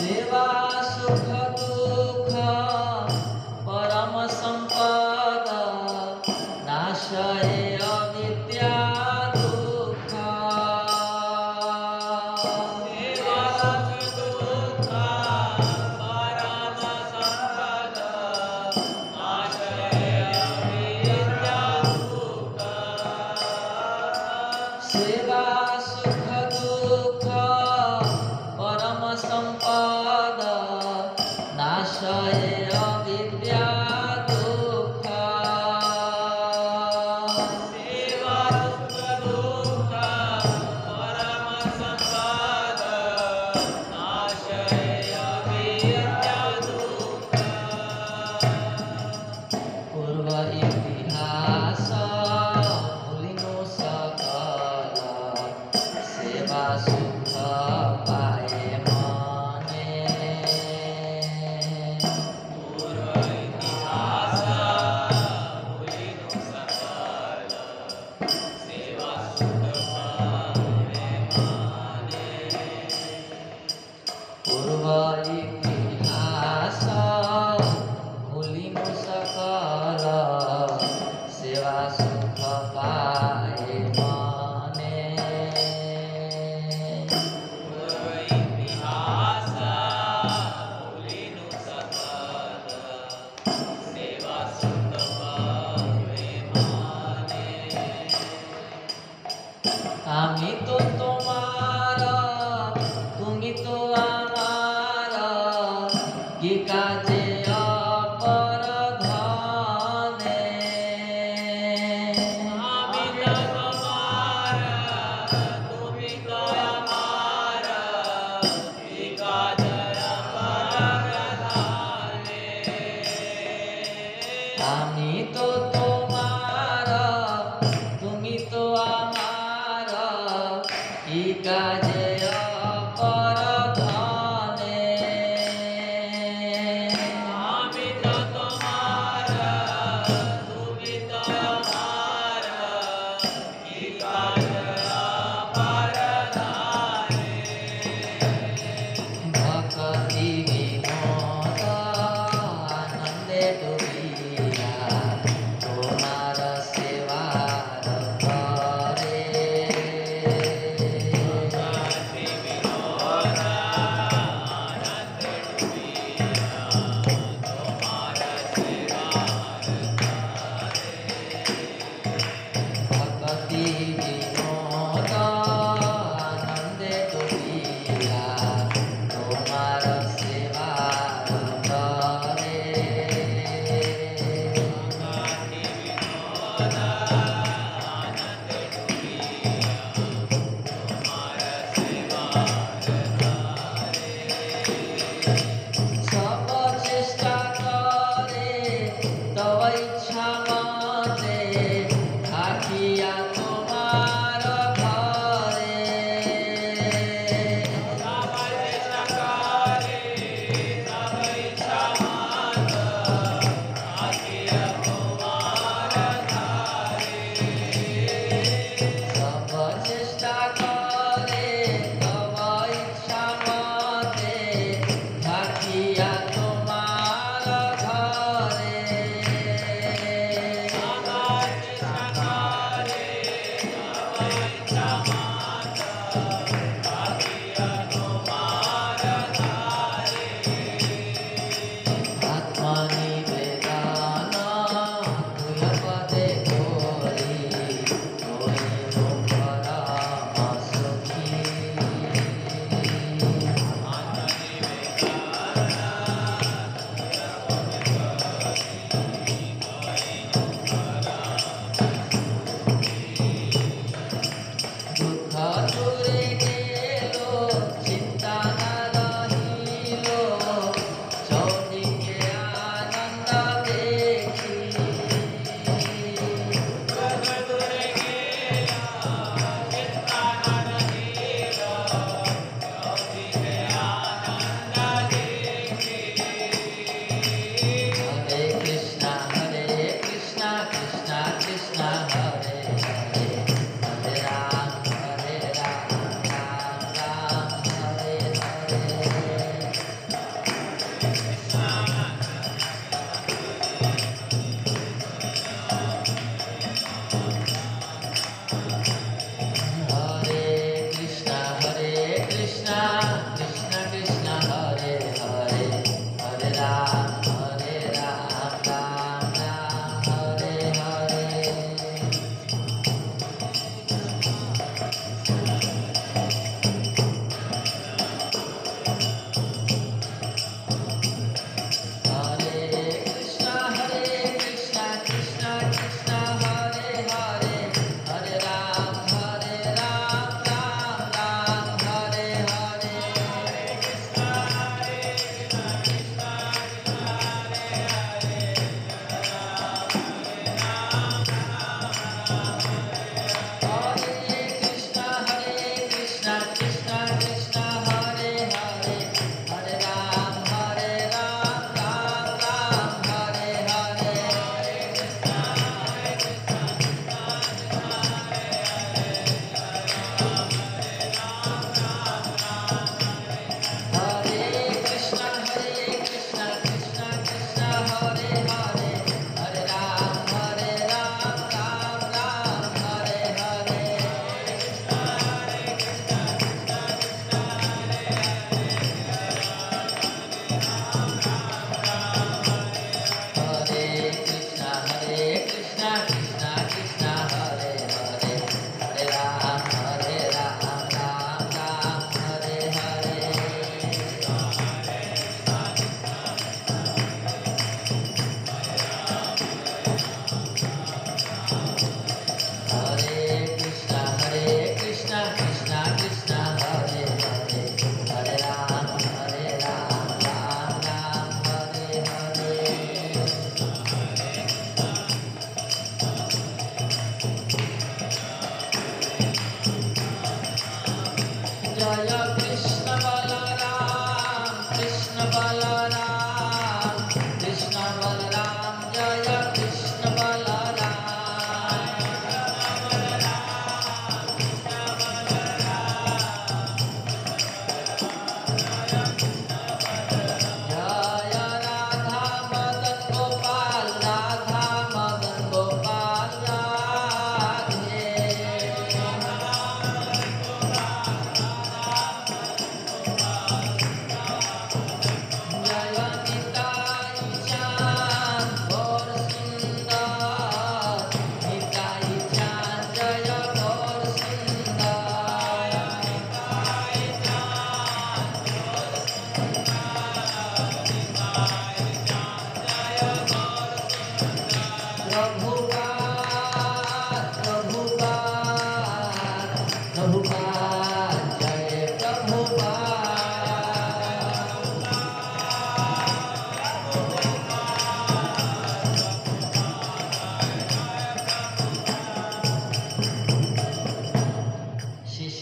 सेवा सुख दुख परम संपद नाशय अविद्या दुख। सेवा सुख दुख परम संपद नाशय अविद्या दुख। सेवा सुख दुख परम संपद नाशय अविद्या दुख। सेवा सुख दुख परम संपद नाशय अविद्या दुख। पूर्व इतिहास भूलिनु सकल सेवा सुख पाए मने। पूर्व इतिहास भूलिनु सकल सेवा सुख पाए मने। पूर्व इतिहास भूलिनु सकल सेवा सुख पाए मने। पूर्व इतिहास भूलिनु सकल सेवा सुख पाए मने। आमी तो तुम्हारा तुमी तो आमारा कि काजे अपर धने। आमी तो तुम्हारा तुमी तो आमारा कि काजे अपर धने। आमी तो तुम्हारा तुमी तो आमारा कि काजे अपर धने। आमी तो तुम्हारा तुमी तो आमारा कि काजे अपर धने। भक्ति विनोद आनंदे डूबिया तुम्हार सेवार करे। भक्ति विनोद आनंदे डूबिया तुम्हार सेवार करे। भक्ति विनोद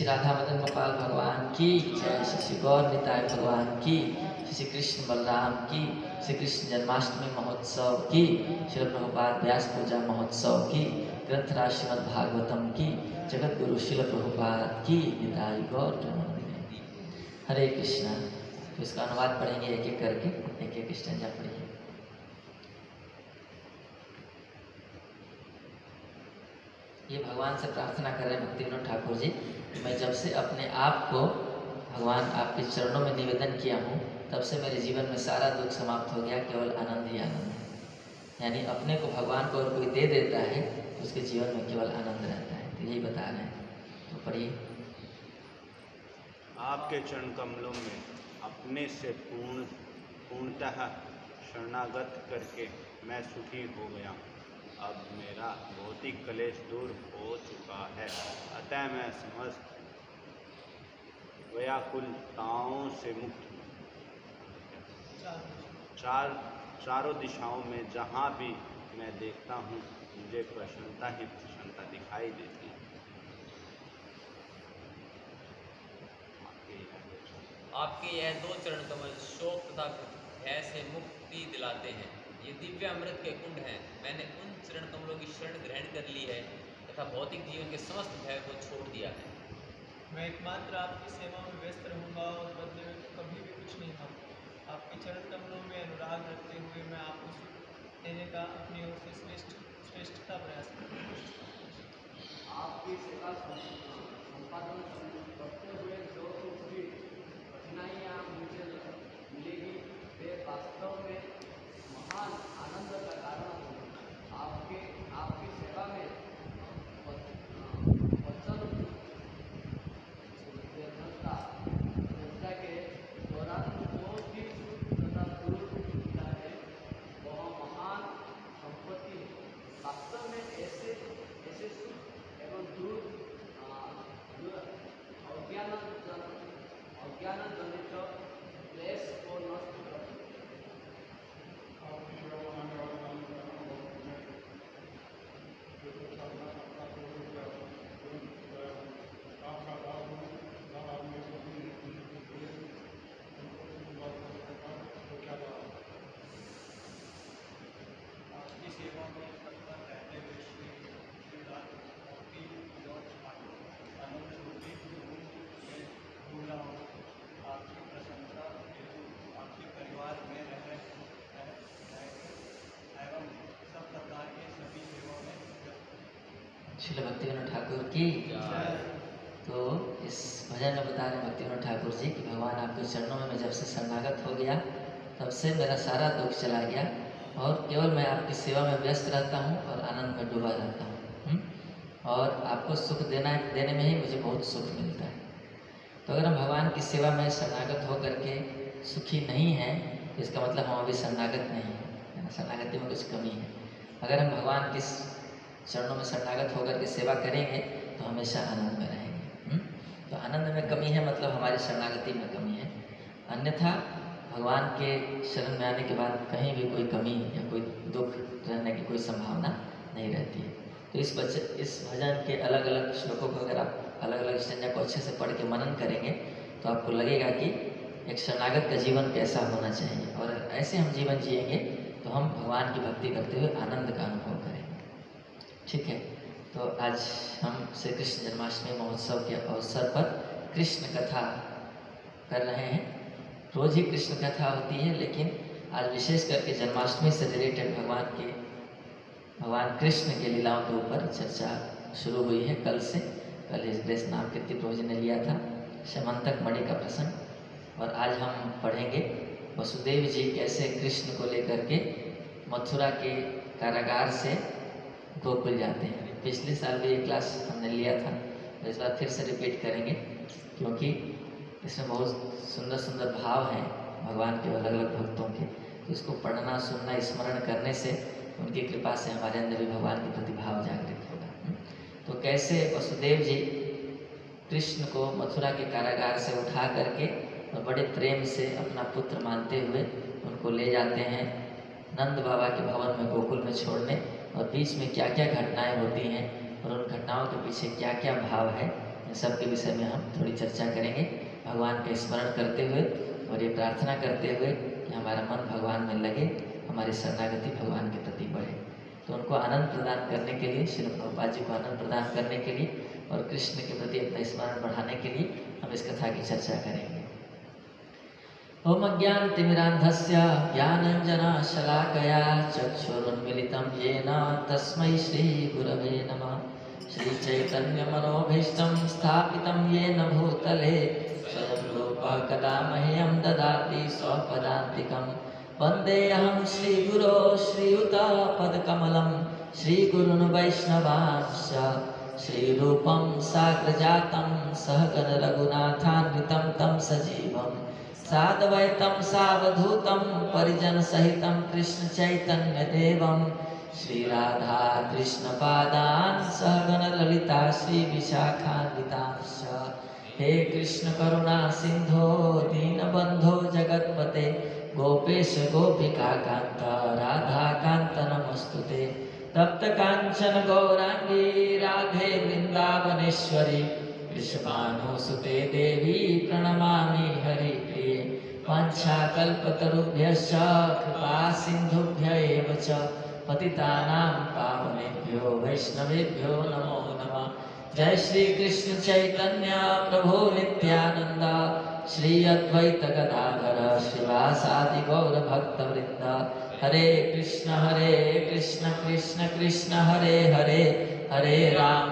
राधा मदन गोपाल भगवान की जय, श्री गौर निताय भगवान की, श्री कृष्ण बलराम की, श्री कृष्ण जन्माष्टमी महोत्सव की, श्री प्रभुपाद व्यास पूजा महोत्सव की, ग्रंथराज श्रीमद् भागवतम की, जगत गुरु शिल प्रभुपाद की निताई गौर प्रेमानंद। हरे कृष्णा। तो इसका अनुवाद पढ़ेंगे एक एक करके, एक एक स्टैंजा पढ़िए। ये भगवान से प्रार्थना कर रहे हैं भक्ति विनोद ठाकुर जी कि मैं जब से अपने आप को भगवान आपके चरणों में निवेदन किया हूँ तब से मेरे जीवन में सारा दुख समाप्त हो गया, केवल आनंद ही आनंद है। यानी अपने को भगवान को अगर कोई दे देता है तो उसके जीवन में केवल आनंद रहता है। तो यही बता रहे हैं, तो पढ़िए। आपके चरण कमलों में अपने से पूर्णतः शरणागत करके मैं सुखी हो गया। अब मेरा भौतिक क्लेश दूर हो चुका है, अतः मैं समस्त व्याकुलताओं से मुक्त हूँ। चारों दिशाओं में जहाँ भी मैं देखता हूँ मुझे प्रसन्नता ही प्रसन्नता दिखाई देती है। आपके यह दो चरण कमल शोक तथा भय से मुक्ति दिलाते हैं। ये दिव्य अमृत के कुंड हैं। मैंने उन चरण कमलों की शरण ग्रहण कर ली है तथा भौतिक जीवन के समस्त भय को छोड़ दिया है। मैं एकमात्र आपकी सेवा में व्यस्त रहूंगा और बदले में कभी भी कुछ नहीं मांगूंगा। आपके चरण कमलों में अनुराग रखते हुए मैं आपको सुख देने का अपनी ओर से श्रेष्ठता प्रयास करूँगा। आपकी सेवा संपादन करते हुए जो कुछ भी कठिनाइयाँ मुझे मिलेगी वे वास्तव में महान आनंद का कारण होगी। आपकी सेवा में वचन चर्चा के दौरान जो भी सुख तथा दुख मिला है वह महान संपत्ति है। वास्तव में ऐसे सुख एवं दुख अज्ञान जनित क्लेश को नष्ट कर आपकी सेवा में तत्पर रहते हुए श्रीदास भक्ति विनोद ठाकुर आनंद ज्योति में घूम रहा हूँ। आपकी प्रशंसा हेतु आपके परिवार में रह एवं सब प्रकार के सभी सेवाओं में श्रील भक्ति विनोद ठाकुर की। तो इस भजन में बता रहे भक्ति विनोद ठाकुर जी कि भगवान आपके चरणों में मैं जब से शरणागत हो गया तब से मेरा सारा दुख चला गया और केवल मैं आपकी सेवा में व्यस्त रहता हूँ और आनंद में डूबा रहता हूँ। और आपको सुख देने में ही मुझे बहुत सुख मिलता है। तो अगर हम भगवान की सेवा में शरणागत हो करके सुखी नहीं हैं तो इसका मतलब हम अभी शरणागत नहीं हैं, शरणागति में कुछ कमी है। अगर हम भगवान के चरणों में शरणागत होकर के सेवा करेंगे तो हमेशा आनंद में रहेंगे। तो आनंद में कमी है मतलब हमारी शरणागति में कमी है, अन्यथा भगवान के शरण में आने के बाद कहीं भी कोई कमी या कोई दुख रहने की कोई संभावना नहीं रहती है। तो इस भजन के अलग अलग श्लोकों को अगर आप अलग अलग स्टैंजा को अच्छे से पढ़ के मनन करेंगे तो आपको लगेगा कि एक शरणागत का जीवन कैसा होना चाहिए और ऐसे हम जीवन जिएंगे तो हम भगवान की भक्ति करते हुए आनंद का अनुभव करेंगे। ठीक है, तो आज हम श्री कृष्ण जन्माष्टमी महोत्सव के अवसर पर कृष्ण कथा कर रहे हैं। रोज ही कृष्ण कथा होती है लेकिन आज विशेष करके जन्माष्टमी से रिलेटेड भगवान कृष्ण के लीलाओं के ऊपर चर्चा शुरू हुई है कल से। कल ग्रेस नाम कीर्ति प्रभु जी ने लिया था समंतक मणि का प्रसंग और आज हम पढ़ेंगे वसुदेव जी कैसे कृष्ण को लेकर के मथुरा के कारागार से गोकुल जाते हैं। पिछले साल भी ये क्लास हमने लिया था, इस बार फिर से रिपीट करेंगे क्योंकि इसमें बहुत सुंदर सुंदर भाव हैं भगवान के अलग अलग भक्तों के। तो इसको पढ़ना सुनना स्मरण करने से उनकी कृपा से हमारे अंदर भी भगवान के प्रति भाव जागृत होगा। तो कैसे वसुदेव जी कृष्ण को मथुरा के कारागार से उठा करके और बड़े प्रेम से अपना पुत्र मानते हुए उनको ले जाते हैं नंद बाबा के भवन में गोकुल में छोड़ने, और बीच में क्या क्या घटनाएं होती हैं और उन घटनाओं के पीछे क्या क्या भाव है इन सब के विषय में हम थोड़ी चर्चा करेंगे, भगवान का स्मरण करते हुए और ये प्रार्थना करते हुए कि हमारा मन भगवान में लगे, हमारी शरणागति भगवान के प्रति बढ़े। तो उनको आनंद प्रदान करने के लिए, श्रील प्रभुपाद जी को आनंद प्रदान करने के लिए और कृष्ण के प्रति अपना स्मरण बढ़ाने के लिए हम इस कथा की चर्चा करेंगे। ओम अज्ञानतिमिरान्धस्य ज्ञानाञ्जनशलाकया चक्षुरुन्मीलितं येन तस्मै श्रीगुरवे नमः। श्रीचैतन्यमनोभीष्टं स्थापितं येन भूतले स्वयं रूपः कदा मह्यं ददाति स्वपदान्तिकं। वन्देऽहं श्रीगुरो श्रीयुतपदकमलं श्रीगुरून् वैष्णवांश्च श्रीरूपं साग्रजातं सहगण रघुनाथान्वितं तं सजीवं साद्वैतं सावधूतं परिजनसहितं कृष्ण चैतन्यदेवं श्रीराधा कृष्णपादान् सहगण ललिता श्रीविशाखान्वितांश्च। हे कृष्ण करुणा सिंधो दीनबंधो जगत्पते गोपेश गोपिका कांत राधा कांत नमस्तुते। तप्त कांचन गौरांगी राधे वृंदावनेश्वरी कृष्णानुसुते देवी प्रणमामि हरिप्रिये। वाञ्छाकल्पतरुभ्यश्च कृपा सिन्धुभ्य एव च पतितानां पावनेभ्यो वैष्णवेभ्यो नमो नमः। जय श्री कृष्ण चैतन्य प्रभु नित्यानंद श्री अद्वैत गदाधर श्रीवासादि गौर भक्त वृंद। हरे कृष्ण कृष्ण कृष्ण हरे हरे, हरे राम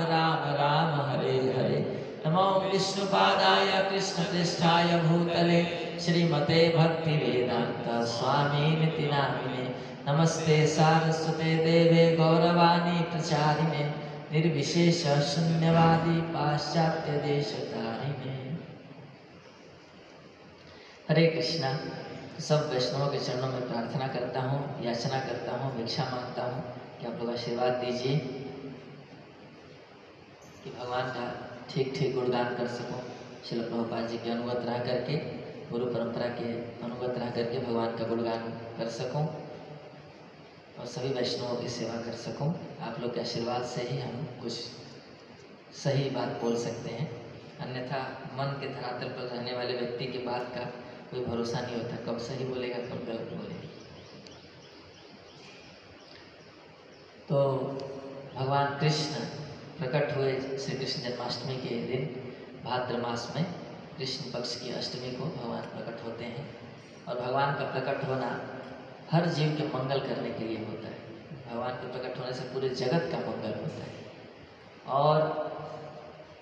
राम राम हरे हरे। नमो विष्णुपादाय कृष्ण पृष्ठाय भूतले श्रीमते भक्ति वेदांत स्वामिनिति नामिने। नमस्ते सारस्वते देवे गौरवाणी प्रचारिणे निर्विशेष शून्यवादी पाश्चात्य देशतारिणे। हरे कृष्णा। सब वैष्णवों के चरणों में प्रार्थना करता हूँ, याचना करता हूँ, भिक्षा मांगता हूँ कि आप लोग आशीर्वाद दीजिए कि भगवान का ठीक ठीक गुणगान कर सकूं। श्रील प्रभुपाद जी के अनुगत रह करके, गुरु परंपरा के अनुगत रह करके भगवान का गुणगान कर सकूं और सभी वैष्णवों की सेवा कर सकूं। आप लोग के आशीर्वाद से ही हम कुछ सही बात बोल सकते हैं, अन्यथा मन के धरातल पर रहने वाले व्यक्ति की बात का कोई भरोसा नहीं होता, कब सही बोलेगा कब गलत बोलेगा। तो भगवान कृष्ण प्रकट हुए श्री कृष्ण जन्माष्टमी के दिन, भाद्र मास में कृष्ण पक्ष की अष्टमी को भगवान प्रकट होते हैं। और भगवान का प्रकट होना हर जीव के मंगल करने के लिए होता है। भगवान के प्रकट होने से पूरे जगत का मंगल होता है। और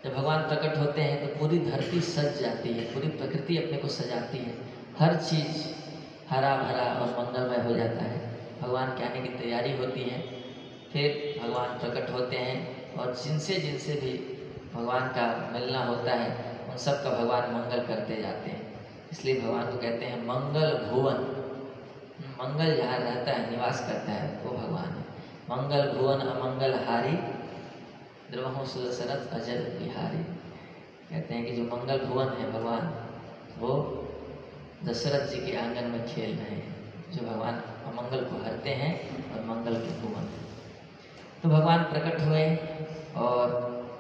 जब भगवान प्रकट होते हैं तो पूरी धरती सज जाती है, पूरी प्रकृति अपने को सजाती है, हर चीज़ हरा भरा और मंगलमय हो जाता है। भगवान के आने की तैयारी होती है। फिर भगवान प्रकट होते हैं और जिनसे जिनसे भी भगवान का मिलना होता है उन सब का भगवान मंगल करते जाते हैं। इसलिए भगवान को कहते हैं मंगल भुवन। मंगल जहाँ रहता है, निवास करता है, वो भगवान है। मंगल भुवन अमंगल हारी द्रवहों सुदशरथ अजल बिहारी। कहते हैं कि जो मंगल भुवन है भगवान, वो दशरथ जी के आंगन में खेल रहे हैं, जो भगवान अमंगल को हरते हैं और मंगल के भुवन है। तो भगवान प्रकट हुए और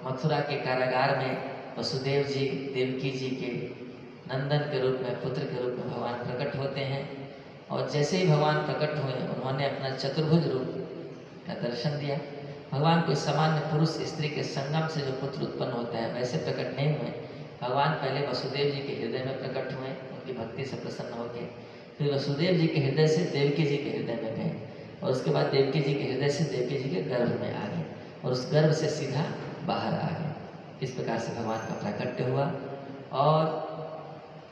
मथुरा के कारागार में वसुदेव जी देवकी जी के नंदन के रूप में, पुत्र के रूप में भगवान प्रकट होते हैं। और जैसे ही भगवान प्रकट हुए उन्होंने अपना चतुर्भुज रूप का दर्शन दिया। भगवान कोई सामान्य पुरुष स्त्री के संगम से जो पुत्र उत्पन्न होता है वैसे प्रकट नहीं हुए। भगवान पहले वसुदेव जी के हृदय में प्रकट हुए, उनकी भक्ति से प्रसन्न होकर, फिर वसुदेव जी के हृदय से देवकी जी के हृदय में गए और उसके बाद देवकी जी के हृदय से देवकी जी के गर्भ में आ गए और उस गर्भ से सीधा बाहर आ गए। इस प्रकार से भगवान का प्राकट्य हुआ। और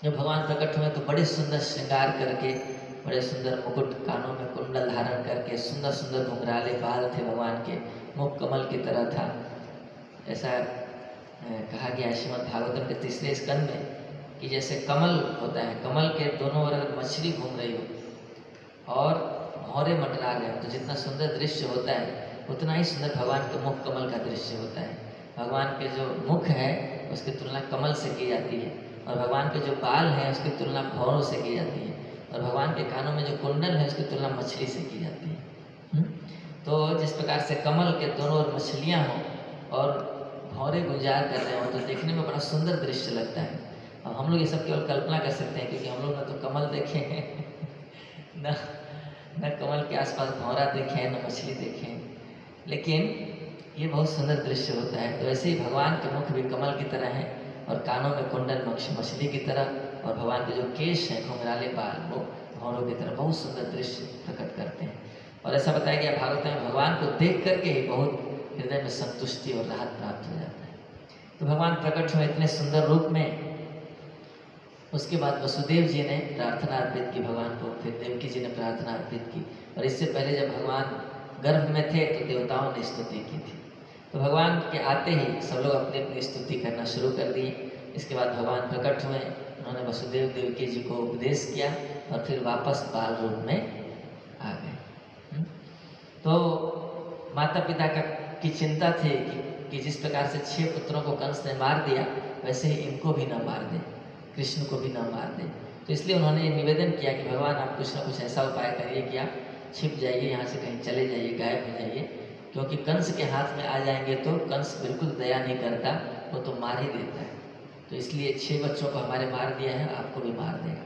जब भगवान प्रकट हुए तो बड़े सुंदर श्रृंगार करके, बड़े सुंदर मुकुट, कानों में कुंडल धारण करके, सुंदर सुंदर घुंघराले बाल थे भगवान के, मुख कमल की तरह था। ऐसा कहा गया श्रीमद् भागवतम के तीसरे स्कंद में कि जैसे कमल होता है, कमल के दोनों ओर अगर मछली घूम रही हो और भौरे मंडरा रहे हो तो जितना सुंदर दृश्य होता है उतना ही सुंदर भगवान के मुख कमल का दृश्य होता है। भगवान के जो मुख है उसकी तुलना कमल से की जाती है और भगवान के जो बाल हैं उसकी तुलना भौरों से की जाती है और भगवान के कानों में जो कुंडल है उसकी तुलना मछली से की जाती है। तो जिस प्रकार से कमल के दोनों ओर मछलियाँ हों और भौरे गुंजार कर रहे हो तो देखने में बड़ा सुंदर दृश्य लगता है। अब हम लोग ये सब केवल कल्पना कर सकते हैं, क्योंकि हम लोग ना तो कमल देखे हैं न कमल के आसपास भौरा देखे हैं, न मछली देखे हैं, लेकिन ये बहुत सुंदर दृश्य होता है। तो ऐसे ही भगवान के मुख भी कमल की तरह हैं और कानों में कुंडल मछली की तरह, और भगवान के जो केश हैं घुंघराले बाल वो भौरों की तरह बहुत सुंदर दृश्य प्रकट करते हैं। और ऐसा बताया गया भागवत में भगवान को देख करके ही बहुत हृदय में संतुष्टि और राहत प्राप्त हो जाता है। तो भगवान प्रकट हुए इतने सुंदर रूप में। उसके बाद वसुदेव जी ने प्रार्थना अर्पित की भगवान को, फिर देवकी जी ने प्रार्थना अर्पित की, और इससे पहले जब भगवान गर्भ में थे तो देवताओं ने स्तुति की थी। तो भगवान के आते ही सब लोग अपनी अपनी स्तुति करना शुरू कर दिए। इसके बाद भगवान प्रकट हुए, उन्होंने वसुदेव देवकी जी को उपदेश किया और फिर वापस बाल रूप में आ गए। तो माता पिता की चिंता थी कि जिस प्रकार से 6 पुत्रों को कंस ने मार दिया, वैसे ही इनको भी न मार दे, कृष्ण को भी न मार दे। तो इसलिए उन्होंने ये निवेदन किया कि भगवान आप कुछ ना कुछ ऐसा उपाय करिए कि आप छिप जाइए, यहाँ से कहीं चले जाइए, गायब हो जाइए, क्योंकि कंस के हाथ में आ जाएंगे तो कंस बिल्कुल दया नहीं करता, वो तो मार ही देता है। तो इसलिए 6 बच्चों को हमारे मार दिया है, आपको भी मार देगा।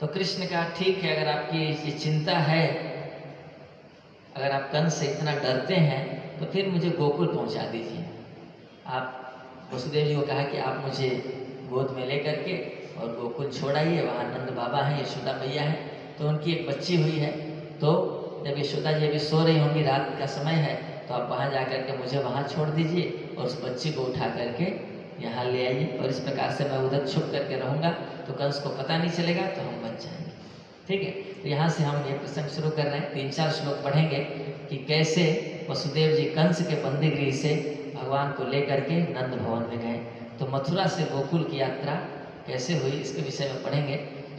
तो कृष्ण कहा ठीक है, अगर आपकी ये चिंता है, अगर आप कंस से इतना डरते हैं तो फिर मुझे गोकुल पहुंचा दीजिए। आप वसुदेव जी को कहा कि आप मुझे गोद में ले करके और गोकुल छोड़ाइए, वहाँ नंद बाबा हैं, यशोदा मैया हैं, तो उनकी एक बच्ची हुई है। तो जब यशोदा जी अभी सो रही होंगी, रात का समय है, तो आप वहाँ जा कर के मुझे वहाँ छोड़ दीजिए और उस बच्ची को उठा करके यहाँ ले आइए, और इस प्रकार से मैं उधर छुप करके रहूँगा तो कंस को पता नहीं चलेगा, तो हम बच जाएंगे। ठीक है, तो यहाँ से हम ये प्रसंग शुरू कर रहे हैं। 3-4 श्लोक पढ़ेंगे कि कैसे वसुदेव जी कंस के बंदीगृह से भगवान को लेकर के नंद भवन में गए। तो मथुरा से गोकुल की यात्रा कैसे हुई, इसके विषय में पढ़ेंगे।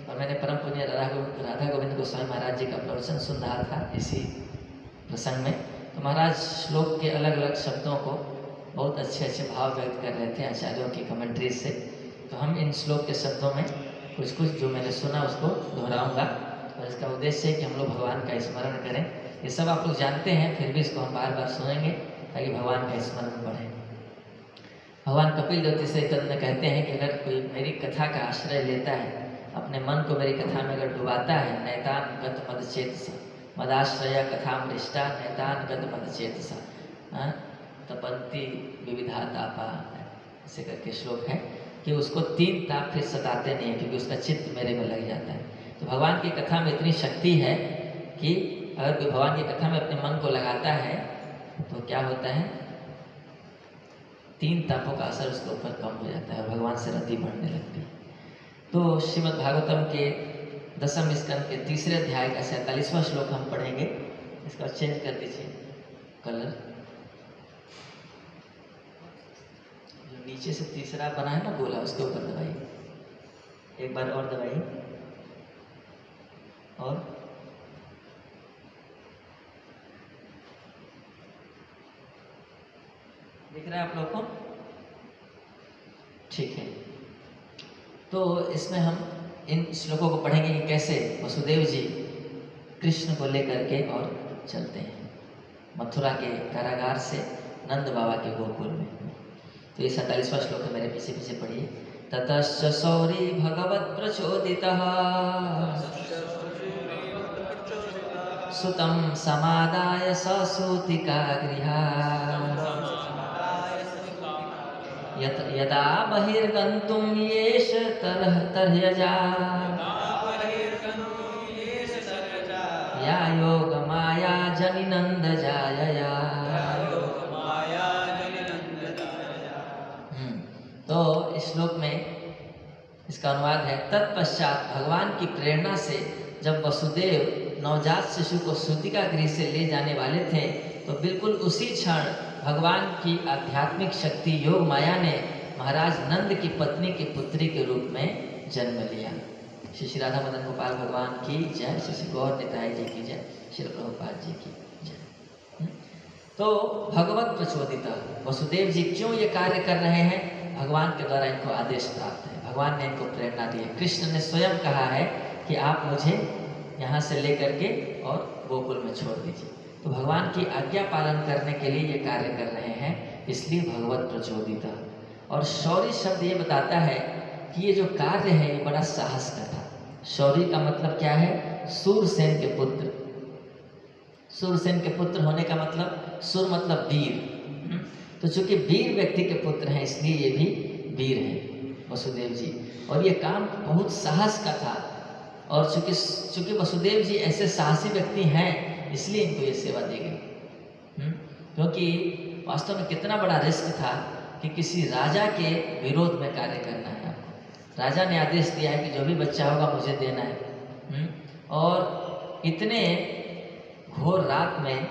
और मैंने परम पुण्य राधा गोविंद गोस्वामी महाराज जी का प्रवचन सुन रहा था इसी प्रसंग में। तो महाराज श्लोक के अलग अलग शब्दों को बहुत अच्छे अच्छे भाव व्यक्त कर रहे थे आचार्यों की कमेंट्रीज से। तो हम इन श्लोक के शब्दों में कुछ कुछ जो मैंने सुना उसको दोहराऊंगा, और इसका उद्देश्य है कि हम लोग भगवान का स्मरण करें। ये सब आप लोग जानते हैं, फिर भी इसको हम बार बार सुनेंगे ताकि भगवान का स्मरण बढ़े। भगवान कपिल देव तीसरे तत्व में कहते हैं कि अगर कोई मेरी कथा का आश्रय लेता है, अपने मन को मेरी कथा में अगर डुबाता है, नैतान गत मद चेतसा मदाश्रय कथा मृष्टा नैतान गत मद चेतसा तपंती विविधा तापा, ऐसे करके श्लोक है कि उसको 3 ताप फिर सताते नहीं है, क्योंकि उसका चित्त मेरे में लग जाता है। तो भगवान की कथा में इतनी शक्ति है कि अगर कोई भगवान की कथा में अपने मन को लगाता है तो क्या होता है, 3 तापों का असर उसके ऊपर कम हो जाता है और भगवान से रति बढ़ने लगती है। तो श्रीमद् भागवतम के 10वें स्कंद के 3रे अध्याय का 47वां श्लोक हम पढ़ेंगे। इसका चेंज कर दीजिए कलर, जो नीचे से तीसरा बना है ना गोला, उसके ऊपर दबाइए, एक बार और दबाइए, और दिख रहा है आप लोग को? ठीक है। तो इसमें हम इन श्लोकों को पढ़ेंगे कि कैसे वसुदेव जी कृष्ण को लेकर के और चलते हैं मथुरा के कारागार से नंद बाबा के गोकुल में। तो ये 47वां श्लोक है, मेरे पीछे पीछे पढ़िए। ततश्च सौरी भगवत प्रचोदितः सुतं समादाय ससूतिका गृहात् यदा बहिर्गन्तुं येष तर्ह्यजा या योगमाया जनिनन्दजायया। तो इस श्लोक में इसका अनुवाद है, तत्पश्चात भगवान की प्रेरणा से जब वसुदेव नवजात शिशु को सूतिका गृह से ले जाने वाले थे, तो बिल्कुल उसी क्षण भगवान की आध्यात्मिक शक्ति योग माया ने महाराज नंद की पत्नी की पुत्री के रूप में जन्म लिया। श्री श्री राधा मदन गोपाल भगवान की जय, श्री श्री गौर निताई जी की जय, श्री प्रभुपाद जी की जय। तो भगवत प्रचोदित वसुदेव जी क्यों ये कार्य कर रहे हैं? भगवान के द्वारा इनको आदेश प्राप्त है, भगवान ने इनको प्रेरणा दी है। कृष्ण ने स्वयं कहा है कि आप मुझे यहाँ से लेकर के और गोकुल में छोड़ दीजिए। तो भगवान की आज्ञा पालन करने के लिए ये कार्य कर रहे हैं। इसलिए भगवत प्रचोदिता। और शौर्य शब्द ये बताता है कि ये जो कार्य है ये बड़ा साहस का था। शौर्य का मतलब क्या है? सूरसेन के पुत्र। सूरसेन के पुत्र होने का मतलब, सुर मतलब वीर। तो चूंकि वीर व्यक्ति के पुत्र हैं इसलिए ये भी वीर हैं वसुदेव जी। और ये काम बहुत साहस का था। और चूंकि वसुदेव जी ऐसे साहसी व्यक्ति हैं इसलिए इनको ये सेवा दी गई। क्योंकि वास्तव में कितना बड़ा रिस्क था कि किसी राजा के विरोध में कार्य करना है आपको। राजा ने आदेश दिया है कि जो भी बच्चा होगा मुझे देना है। और इतने घोर रात में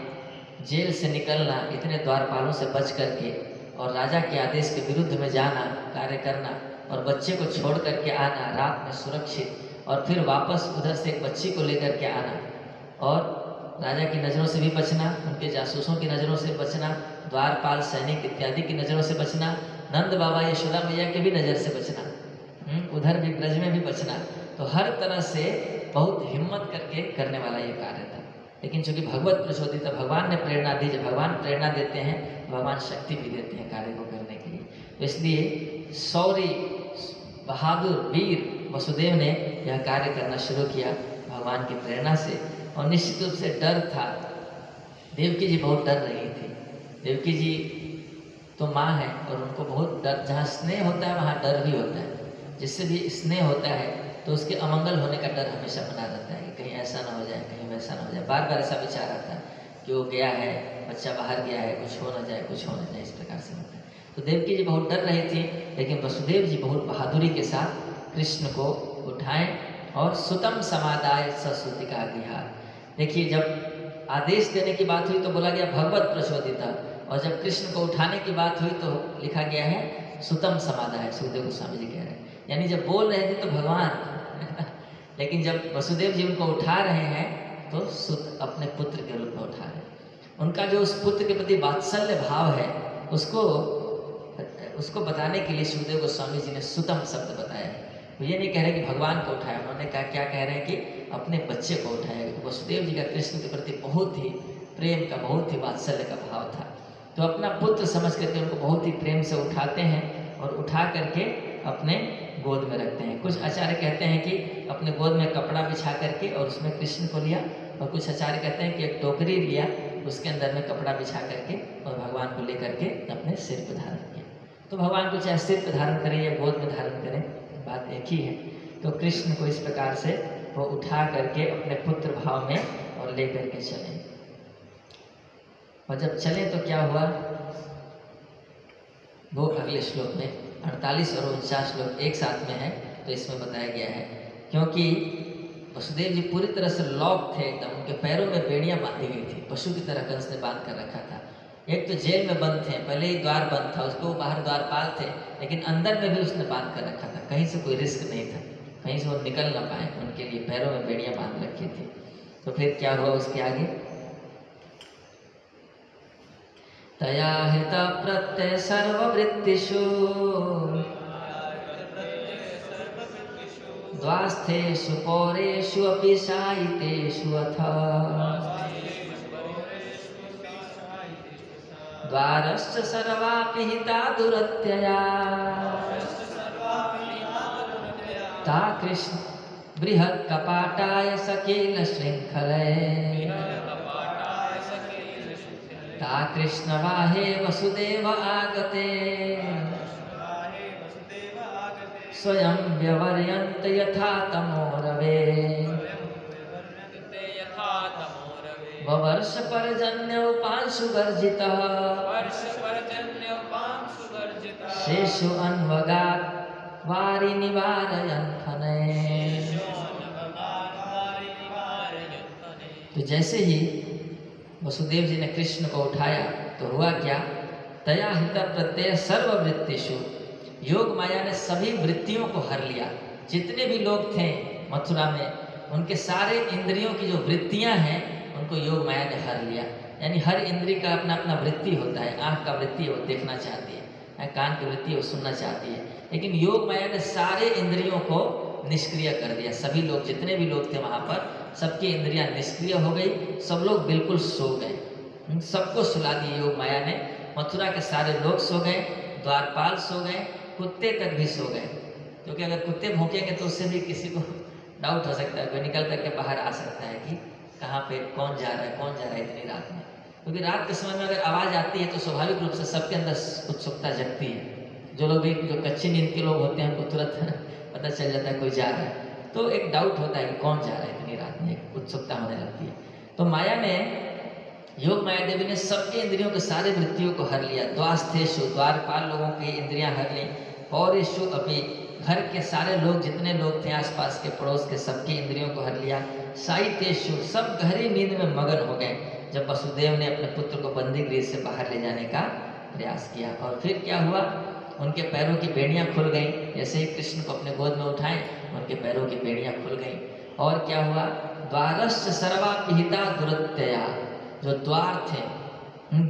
जेल से निकलना, इतने द्वारपालों से बच करके और राजा के आदेश के विरुद्ध में जाना, कार्य करना और बच्चे को छोड़ करके आना रात में सुरक्षित, और फिर वापस उधर से एक बच्ची को लेकर के आना और राजा की नज़रों से भी बचना, उनके जासूसों की नज़रों से बचना, द्वारपाल सैनिक इत्यादि की नज़रों से बचना, नंद बाबा यशोदा मैया के भी नज़र से बचना, उधर भी ब्रज में भी बचना। तो हर तरह से बहुत हिम्मत करके करने वाला ये कार्य था। लेकिन चूंकि भगवत प्रचोदित, भगवान ने प्रेरणा दी, जब भगवान प्रेरणा देते हैं भगवान शक्ति भी देते हैं कार्य को करने के लिए। तो इसलिए शौर्य, बहादुर, वीर वसुदेव ने यह कार्य करना शुरू किया भगवान की प्रेरणा से। और निश्चित रूप से डर था। देवकी जी बहुत डर रही थी। देवकी जी तो माँ है और उनको बहुत डर, जहाँ स्नेह होता है वहाँ डर भी होता है। जिससे भी स्नेह होता है तो उसके अमंगल होने का डर हमेशा बना रहता है कि कहीं ऐसा ना हो जाए, कहीं वैसा ना हो जाए। बार बार ऐसा विचार आता है कि वो गया है, बच्चा बाहर गया है, कुछ हो ना जाए, कुछ हो ना जाए, इस प्रकार से होता है। तो देवकी जी बहुत डर रही थी, लेकिन वसुदेव जी बहुत बहादुरी के साथ कृष्ण को उठाएं और सुतम समादाय ससुतिका विहार। देखिए, जब आदेश देने की बात हुई तो बोला गया भगवत प्रचोदिता, और जब कृष्ण को उठाने की बात हुई तो लिखा गया है सुतम समादाय। सुखदेव गोस्वामी जी कह रहे हैं, यानी जब बोल रहे थे तो भगवान लेकिन जब वसुदेव जी उनको उठा रहे हैं तो सुत अपने पुत्र के रूप में उठा रहे हैं। उनका जो उस पुत्र के प्रति वात्सल्य भाव है उसको बताने के लिए सुखदेव गोस्वामी जी ने सुतम शब्द बताया है। वो ये नहीं कह रहे कि भगवान को उठाया, उन्होंने कहा, क्या कह रहे हैं कि अपने बच्चे को उठाया। तो वसुदेव जी का कृष्ण के प्रति बहुत ही प्रेम का, बहुत ही वात्सल्य का भाव था। तो अपना पुत्र समझ करके उनको बहुत ही प्रेम से उठाते हैं और उठा करके अपने गोद में रखते हैं। कुछ आचार्य कहते हैं कि अपने गोद में कपड़ा बिछा करके और उसमें कृष्ण को लिया, और कुछ आचार्य कहते हैं कि एक टोकरी लिया, उसके अंदर में कपड़ा बिछा करके और भगवान को लेकर के अपने सिर पर धारण किया। तो भगवान को चाहे सिर पर धारण करें या गोद में धारण करें, बात एक ही है। तो कृष्ण को इस प्रकार से वो उठा करके अपने पुत्र भाव में और ले करके चले। और जब चले तो क्या हुआ, वो अगले श्लोक में 48 और 49 श्लोक एक साथ में है, तो इसमें बताया गया है। क्योंकि वसुदेव जी पूरी तरह से लॉक थे एकदम, उनके पैरों में बेड़ियां बांधी गई थी, पशु की तरह कंस ने बांध कर रखा था। एक तो जेल में बंद थे, पहले ही द्वार बंद था, उसको बाहर द्वारपाल थे, लेकिन अंदर में भी उसने बांध कर रखा था। कहीं से कोई रिस्क नहीं था, कहीं से वो निकल ना पाए, उनके लिए पैरों में बेड़ियां बांध रखी थी। तो फिर क्या हुआ उसके आगे, तया हित प्रत्यय सर्ववृत्तिषु द्वास्थेषु पौरेषु अपि सायितेषु अथ द्वारश्च सर्वापि हिता दुरत्यया ता कृष्ण बृहत् कपाटाय सकेल शृंखलये ता कृष्णवाहे वसुदेव आगते स्वयं व्यवर्यन्त यथा तमोरवे ववर्ष पर्जन्य उपांशु वर्जितः शेषु अन्वगात् वारि निवारयन्थने। तो जैसे ही वसुदेव जी ने कृष्ण को उठाया तो हुआ क्या, तया हित प्रत्यय सर्ववृत्तिषु, योग माया ने सभी वृत्तियों को हर लिया। जितने भी लोग थे मथुरा में, उनके सारे इंद्रियों की जो वृत्तियां हैं उनको योग माया ने हर लिया। यानी हर इंद्रिय का अपना अपना वृत्ति होता है। आँख का वृत्ति है वो देखना चाहती है, कान की वृत्ति है वो सुनना चाहती है, लेकिन योग माया ने सारे इंद्रियों को निष्क्रिय कर दिया। सभी लोग, जितने भी लोग थे वहाँ पर, सबकी इंद्रियां निष्क्रिय हो गई, सब लोग बिल्कुल सो गए, सबको सुला दिए योग माया ने। मथुरा के सारे लोग सो गए, द्वारपाल सो गए, कुत्ते तक भी सो गए, क्योंकि अगर कुत्ते भौंकेंगे तो उससे भी किसी को डाउट हो सकता है, कोई निकल करके बाहर आ सकता है कि कहाँ पे कौन जा रहा है इतनी रात में। क्योंकि रात के समय में अगर आवाज़ आती है तो स्वाभाविक रूप से सबके अंदर उत्सुकता जगती है। जो लोग भी जो कच्ची नींद के लोग होते हैं उनको तुरंत पता चल जाता है कोई जा रहा है, तो एक डाउट होता है कि कौन जा रहा है इतनी रात में, एक उत्सुकता होने लगती है। तो माया ने, योग माया देवी ने सबके इंद्रियों के सारे वृत्तियों को हर लिया। द्वास्थेषु, द्वारपाल लोगों की इंद्रियां हर ली। पौरेषु अपि, घर के सारे लोग जितने लोग थे आसपास के पड़ोस के सबकी इंद्रियों को हर लिया। साइतेषु, सब गहरी नींद में मगन हो गए जब वसुदेव ने अपने पुत्र को बंदी गृह से बाहर ले जाने का प्रयास किया। और फिर क्या हुआ, उनके पैरों की बेड़ियां खुल गई। जैसे ही कृष्ण को अपने गोद में उठाए उनके पैरों की बेड़ियां खुल गई। और क्या हुआ, द्वारस्य सर्वा पिहिता दुरत्यया, जो द्वार थे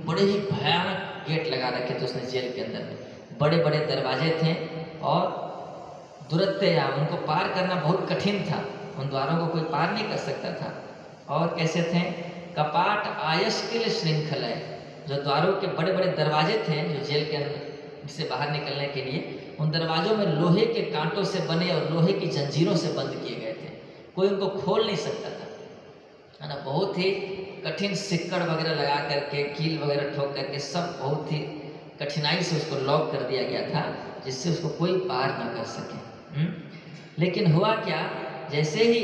बड़े ही भयानक गेट लगा रखे थे उसने जेल के अंदर में, बड़े बड़े दरवाजे थे और दुरत्यया, उनको पार करना बहुत कठिन था, उन द्वारों को कोई पार नहीं कर सकता था। और कैसे थे, कपाट आयस्किल श्रृंखलाए, जो द्वारों के बड़े बड़े दरवाजे थे जो जेल के अंदर से बाहर निकलने के लिए, उन दरवाजों में लोहे के कांटों से बने और लोहे की जंजीरों से बंद किए गए थे, कोई उनको खोल नहीं सकता था, है ना। बहुत ही कठिन सिक्कड़ वगैरह लगा करके, कील वगैरह ठोक करके सब बहुत ही कठिनाई से उसको लॉक कर दिया गया था, जिससे उसको कोई पार ना कर सके। लेकिन हुआ क्या, जैसे ही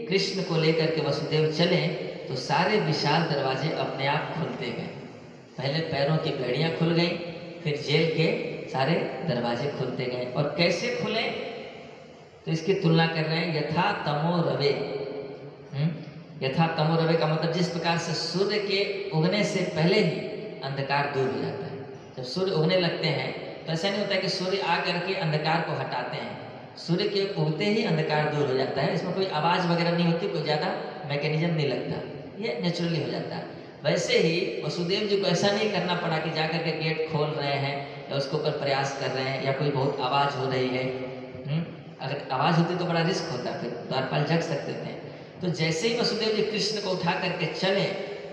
कृष्ण को लेकर के वसुदेव चले तो सारे विशाल दरवाजे अपने आप खुलते गए। पहले पैरों की बेड़ियां खुल गई, फिर जेल के सारे दरवाजे खुलते गए। और कैसे खुले, तो इसकी तुलना कर रहे हैं यथा तमो रवे। यथा तमो रवे का मतलब जिस प्रकार से सूर्य के उगने से पहले ही अंधकार दूर हो जाता है। जब सूर्य उगने लगते हैं तो ऐसा नहीं होता है कि सूर्य आ करके अंधकार को हटाते हैं, सूर्य के उगते ही अंधकार दूर हो जाता है। इसमें कोई आवाज़ वगैरह नहीं होती, कोई ज़्यादा मैकेनिज्म नहीं लगता, ये नेचुरली हो जाता है। वैसे ही वसुदेव जी को ऐसा नहीं करना पड़ा कि जा करके गेट खोल रहे हैं या उसके ऊपर प्रयास कर रहे हैं या कोई बहुत आवाज़ हो रही है। अगर आवाज़ होती तो बड़ा रिस्क होता, फिर द्वारपाल जग सकते थे। तो जैसे ही वसुदेव जी कृष्ण को उठा करके चले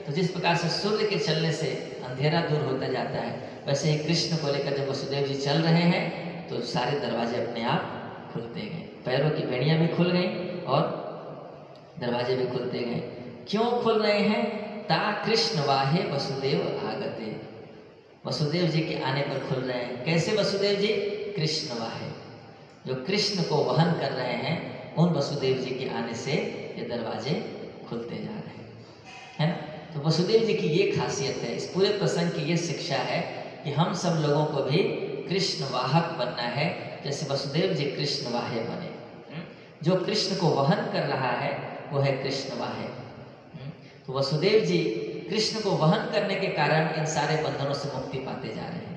तो जिस प्रकार से सूर्य के चलने से अंधेरा दूर होता जाता है, वैसे ही कृष्ण को लेकर जब वसुदेव जी चल रहे हैं तो सारे दरवाजे अपने आप खुलते गए, पैरों की बेड़ियां भी खुल गई और दरवाजे भी खुलते गए। क्यों खुल रहे हैं, ता कृष्ण वाहे वसुदेव आगते, वसुदेव जी के आने पर खुल रहे हैं। कैसे वसुदेव जी, कृष्ण वाहे, जो कृष्ण को वहन कर रहे हैं, उन वसुदेव जी के आने से ये दरवाजे खुलते जा रहे हैं, है ना। तो वसुदेव जी की ये खासियत है, इस पूरे प्रसंग की ये शिक्षा है कि हम सब लोगों को भी कृष्ण वाहक बनना है, जैसे वसुदेव जी कृष्ण वाहे बने। जो कृष्ण को वहन कर रहा है वो है कृष्ण वाहे। तो वसुदेव जी कृष्ण को वहन करने के कारण इन सारे बंधनों से मुक्ति पाते जा रहे हैं।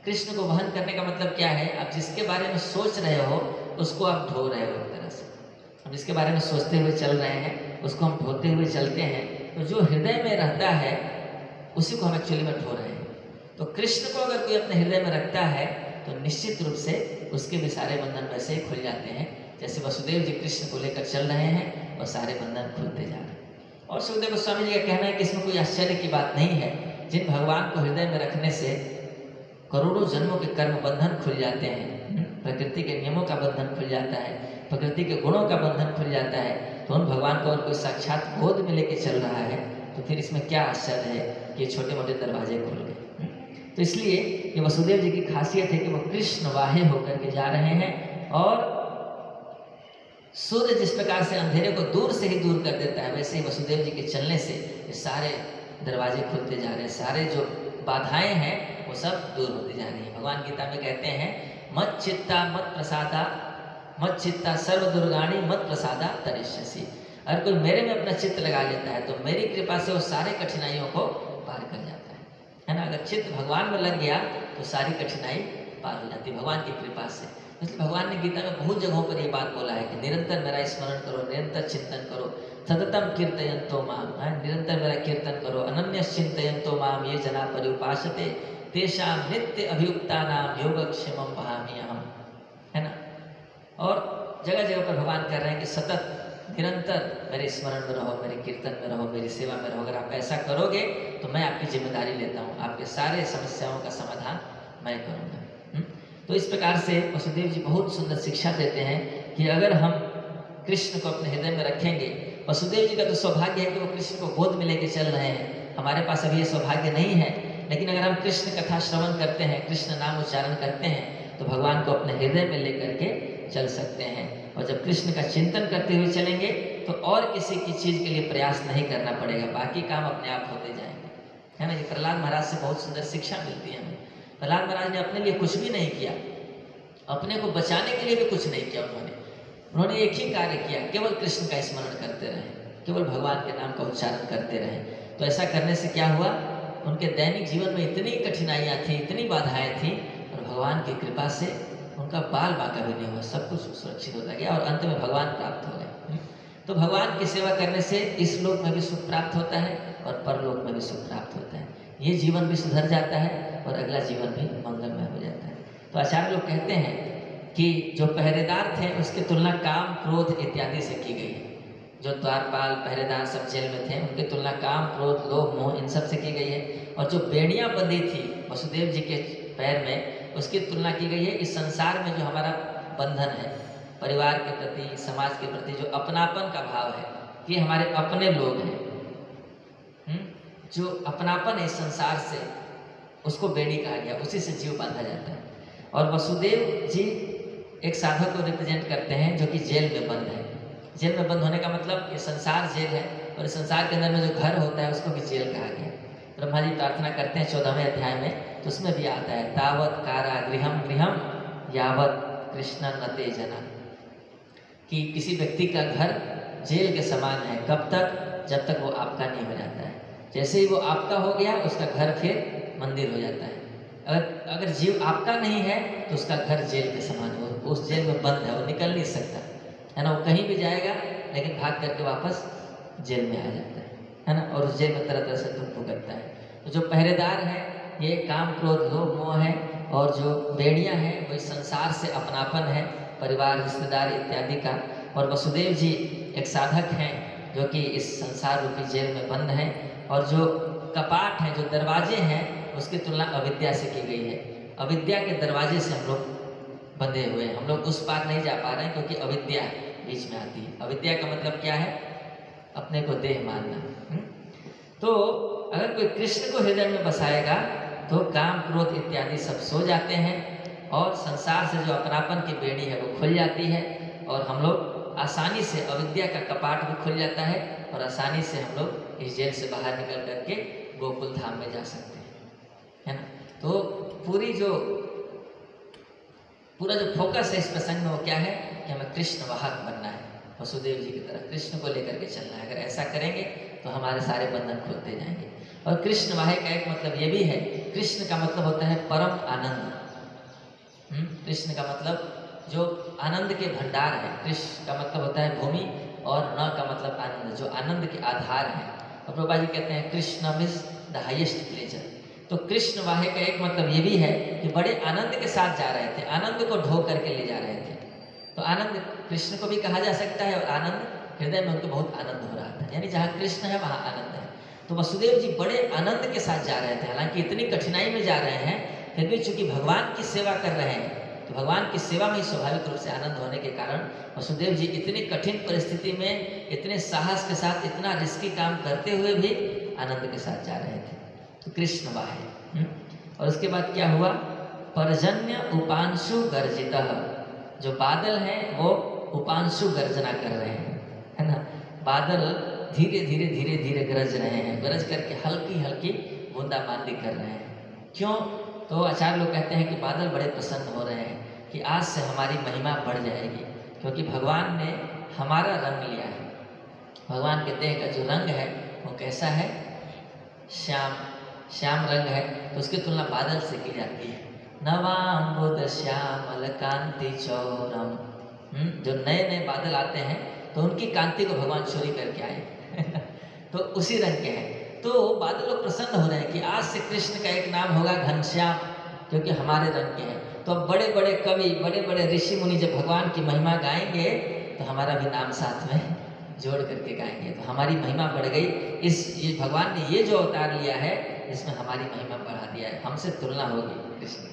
कृष्ण को वहन करने का मतलब क्या है, आप जिसके बारे में सोच रहे हो उसको आप ढो रहे हो, एक तरह से हम जिसके बारे में सोचते हुए चल रहे हैं उसको हम ढोते हुए चलते हैं। तो जो हृदय में रहता है उसी को हम एक्चुअली में ढो रहे हैं। तो कृष्ण को अगर कोई अपने हृदय में रखता है तो निश्चित रूप से उसके भी सारे बंधन वैसे ही खुल जाते हैं, जैसे वसुदेव जी कृष्ण को लेकर चल रहे हैं और सारे बंधन खुलते जा रहे हैं। और सुखदेव गोस्वामी जी का कहना है कि इसमें कोई आश्चर्य की बात नहीं है। जिन भगवान को हृदय में रखने से करोड़ों जन्मों के कर्म बंधन खुल जाते हैं, प्रकृति के नियमों का बंधन खुल जाता है, प्रकृति के गुणों का बंधन खुल जाता है, तो उन भगवान को और कोई साक्षात गोद में लेके चल रहा है तो फिर इसमें क्या आश्चर्य है कि छोटे मोटे दरवाजे खुल गए। तो इसलिए ये वसुदेव जी की खासियत है कि वो कृष्ण वाहे होकर के जा रहे हैं। और सूर्य जिस प्रकार से अंधेरे को दूर से ही दूर कर देता है, वैसे ही वसुदेव जी के चलने से ये सारे दरवाजे खुलते जा रहे हैं, सारे जो बाधाएं हैं वो सब दूर होती जा रही हैं। भगवान गीता में कहते हैं मत चित्ता मत प्रसादा, मत चित्ता सर्व दुर्गाणी मत प्रसादा तरिष्यसि। अगर कोई मेरे में अपना चित्त लगा लेता है तो मेरी कृपा से वो सारे कठिनाइयों को पार कर जाता है ना। अगर चित्त भगवान में लग गया तो सारी कठिनाई पार हो जाती है भगवान की कृपा से। इसलिए भगवान ने गीता में बहुत जगहों पर ये बात बोला है कि निरंतर मेरा स्मरण करो, निरंतर चिंतन करो, सततम कीर्तयन्तो माम, निरंतर मेरा कीर्तन करो, अनन्य चिंतयन्तो माम ये जना पर्युपासते तेषां नित्य अभियुक्तानां योगक्षेमं वहामि अहम्, है ना। और जगह जगह पर भगवान कह रहे हैं कि सतत निरंतर मेरे स्मरण में रहो, मेरे कीर्तन में रहो, मेरी सेवा में रहो। अगर आप ऐसा करोगे तो मैं आपकी जिम्मेदारी लेता हूँ, आपके सारे समस्याओं का समाधान मैं करूँगा। तो इस प्रकार से वसुदेव जी बहुत सुंदर शिक्षा देते हैं कि अगर हम कृष्ण को अपने हृदय में रखेंगे, वसुदेव जी का तो सौभाग्य है कि वो कृष्ण को गोद में लेके चल रहे हैं, हमारे पास अभी ये सौभाग्य नहीं है। लेकिन अगर हम कृष्ण कथा श्रवण करते हैं, कृष्ण नाम उच्चारण करते हैं, तो भगवान को अपने हृदय में लेकर के चल सकते हैं। और जब कृष्ण का चिंतन करते हुए चलेंगे तो और किसी की चीज़ के लिए प्रयास नहीं करना पड़ेगा, बाकी काम अपने आप होते जाएंगे, है ना। ये प्रहलाद महाराज से बहुत सुंदर शिक्षा मिलती है हमें। प्रहलाद महाराज ने अपने लिए कुछ भी नहीं किया, अपने को बचाने के लिए भी कुछ नहीं किया। उन्होंने एक ही कार्य किया, केवल कृष्ण का स्मरण करते रहे, केवल भगवान के नाम का उच्चारण करते रहे। तो ऐसा करने से क्या हुआ, उनके दैनिक जीवन में इतनी कठिनाइयाँ थी, इतनी बाधाएं थी, और भगवान की कृपा से उनका बाल बांका भी नहीं हुआ, सब कुछ सुरक्षित होता गया और अंत में भगवान प्राप्त हो गए। तो भगवान की सेवा करने से इस लोक में भी सुख प्राप्त होता है और परलोक में भी सुख प्राप्त होता है। ये जीवन भी सुधर जाता है और अगला जीवन भी मंगलमय हो जाता है। तो आचार्य लोग कहते हैं कि जो पहरेदार थे उसकी तुलना काम, क्रोध इत्यादि से की गई है। जो द्वारपाल पहरेदार सब जेल में थे, उनकी तुलना काम, क्रोध, लोभ, मोह इन सब से की गई है। और जो बेड़ियां बंधी थी वसुदेव जी के पैर में, उसकी तुलना की गई है इस संसार में जो हमारा बंधन है, परिवार के प्रति, समाज के प्रति जो अपनापन का भाव है, कि हमारे अपने लोग हैं, जो अपनापन है इस संसार से, उसको बेड़ी कहा गया, उसी से जीव बांधा जाता है। और वसुदेव जी एक साधक को रिप्रेजेंट करते हैं जो कि जेल में बंद है। जेल में बंद होने का मतलब ये संसार जेल है, और इस संसार के अंदर में जो घर होता है उसको भी जेल कहा गया। ब्रह्मा जी प्रार्थना करते हैं 14वें अध्याय में, तो उसमें भी आता है तावत कारागृहम गृहम यावत कृष्ण नते जना, कि किसी व्यक्ति का घर जेल के समान है, कब तक, जब तक वो आपका नहीं हो जाता है। जैसे ही वो आपका हो गया उसका घर फिर मंदिर हो जाता है। अगर जीव आपका नहीं है तो उसका घर जेल के समान है, उस जेल में बंद है, वो निकल नहीं सकता, है ना। वो कहीं भी जाएगा लेकिन भाग करके वापस जेल में आ जाता है ना। और उस जेल में तरह तरह से दुख भुगतता है। तो जो पहरेदार है ये काम, क्रोध, लोभ, मोह है, और जो बेड़ियां हैं वो इस संसार से अपनापन है, परिवार, रिश्तेदार इत्यादि का। और वसुदेव जी एक साधक हैं जो कि इस संसार रूपी जेल में बंद हैं। और जो कपाट हैं, जो दरवाजे हैं, उसकी तुलना अविद्या से की गई है। अविद्या के दरवाजे से हम लोग बंधे हुए हैं, हम लोग उस पार नहीं जा पा रहे हैं क्योंकि अविद्या बीच में आती है। अविद्या का मतलब क्या है, अपने को देह मानना। तो अगर कोई कृष्ण को हृदय में बसाएगा तो काम, क्रोध इत्यादि सब सो जाते हैं, और संसार से जो अपनापन की बेड़ी है वो खुल जाती है, और हम लोग आसानी से, अविद्या का कपाट भी खुल जाता है, और आसानी से हम लोग इस जेल से बाहर निकल करके गोकुल धाम में जा सकते हैं, है ना। तो पूरा जो फोकस है इस प्रसंग में वो क्या है कि हमें कृष्ण वाहक बनना है, वसुदेव जी की तरह कृष्ण को लेकर के चलना है। अगर ऐसा करेंगे तो हमारे सारे बंधन खुलते जाएंगे। और कृष्ण वाहे का एक मतलब ये भी है, कृष्ण का मतलब होता है परम आनंद। कृष्ण का मतलब जो आनंद के भंडार है, कृष्ण का मतलब होता है भूमि, और न का मतलब आनंद, जो आनंद के आधार है। और प्रभुपाद जी कहते हैं Krishna is the highest pleasure. तो कृष्ण वाहे का एक मतलब ये भी है कि बड़े आनंद के साथ जा रहे थे, आनंद को ढो करके ले जा रहे थे। तो आनंद कृष्ण को भी कहा जा सकता है, और आनंद हृदय में उनको बहुत आनंद हो रहा था, यानी जहाँ कृष्ण है वहाँ आनंद है। तो वसुदेव जी बड़े आनंद के साथ जा रहे थे, हालांकि इतनी कठिनाई में जा रहे हैं, फिर भी चूंकि भगवान की सेवा कर रहे हैं, तो भगवान की सेवा में ही स्वाभाविक रूप से आनंद होने के कारण वसुदेव जी इतनी कठिन परिस्थिति में इतने साहस के साथ, इतना रिस्की काम करते हुए भी आनंद के साथ जा रहे थे। तो कृष्ण वाहे। और उसके बाद क्या हुआ, पर्जन्य उपांशु गर्जितः, जो बादल हैं वो उपांशु गर्जना कर रहे हैं, है ना। बादल धीरे धीरे धीरे धीरे गरज रहे हैं, गरज करके हल्की हल्की बूंदाबांदी कर रहे हैं। क्यों, तो आचार्य लोग कहते हैं कि बादल बड़े प्रसन्न हो रहे हैं कि आज से हमारी महिमा बढ़ जाएगी, क्योंकि भगवान ने हमारा रंग लिया है। भगवान के देह का जो रंग है वो कैसा है, श्याम रंग है। तो उसकी तुलना बादल से की जाती है। नवाम्बुद श्यामल कांति चौरम, जो नए नए बादल आते हैं तो उनकी कांति को भगवान चोरी करके आए तो उसी रंग के हैं। तो बादल लोग प्रसन्न हो रहे हैं कि आज से कृष्ण का एक नाम होगा घनश्याम, क्योंकि हमारे रंग के हैं। तो अब बड़े बड़े कवि, बड़े बड़े ऋषि मुनि जब भगवान की महिमा गाएंगे तो हमारा भी नाम साथ में जोड़ करके गाएंगे तो हमारी महिमा बढ़ गई। ये भगवान ने ये जो अवतार लिया है इसमें हमारी महिमा बढ़ा दिया है, हमसे तुलना होगी कृष्ण की।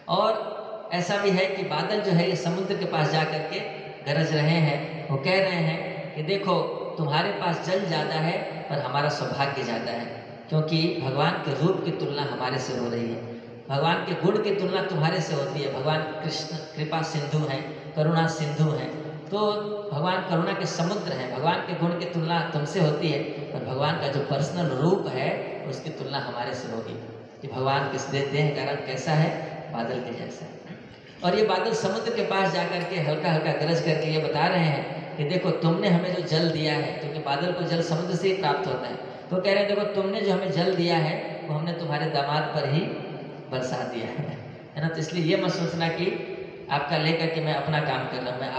और ऐसा भी है कि बादल जो है ये समुद्र के पास जा करके गरज रहे हैं, वो कह रहे हैं कि देखो तुम्हारे पास जल ज़्यादा है पर हमारा सौभाग्य ज़्यादा है, क्योंकि भगवान के रूप की तुलना हमारे से हो रही है, भगवान के गुण की तुलना तुम्हारे से होती है। भगवान कृष्ण कृपा सिंधु हैं, करुणा सिंधु हैं, तो भगवान करुणा के समुद्र हैं, भगवान के गुण की तुलना तुमसे होती है, पर भगवान का जो पर्सनल रूप है उसकी तुलना हमारे से होगी कि भगवान किस देह का रंग कैसा है, बादल के जैसा है। और ये बादल समुद्र के पास जाकर के हल्का हल्का गरज करके ये बता रहे हैं कि देखो तुमने हमें जो जल दिया है, क्योंकि बादल को जल समुद्र से ही प्राप्त होता है, तो कह रहे हैं देखो तुमने जो हमें जल दिया है वो हमने तुम्हारे दामाद पर ही बरसा दिया है ना। तो इसलिए ये मत सोचना कि आपका लेकर के मैं अपना काम कर रहा हूँ, मैं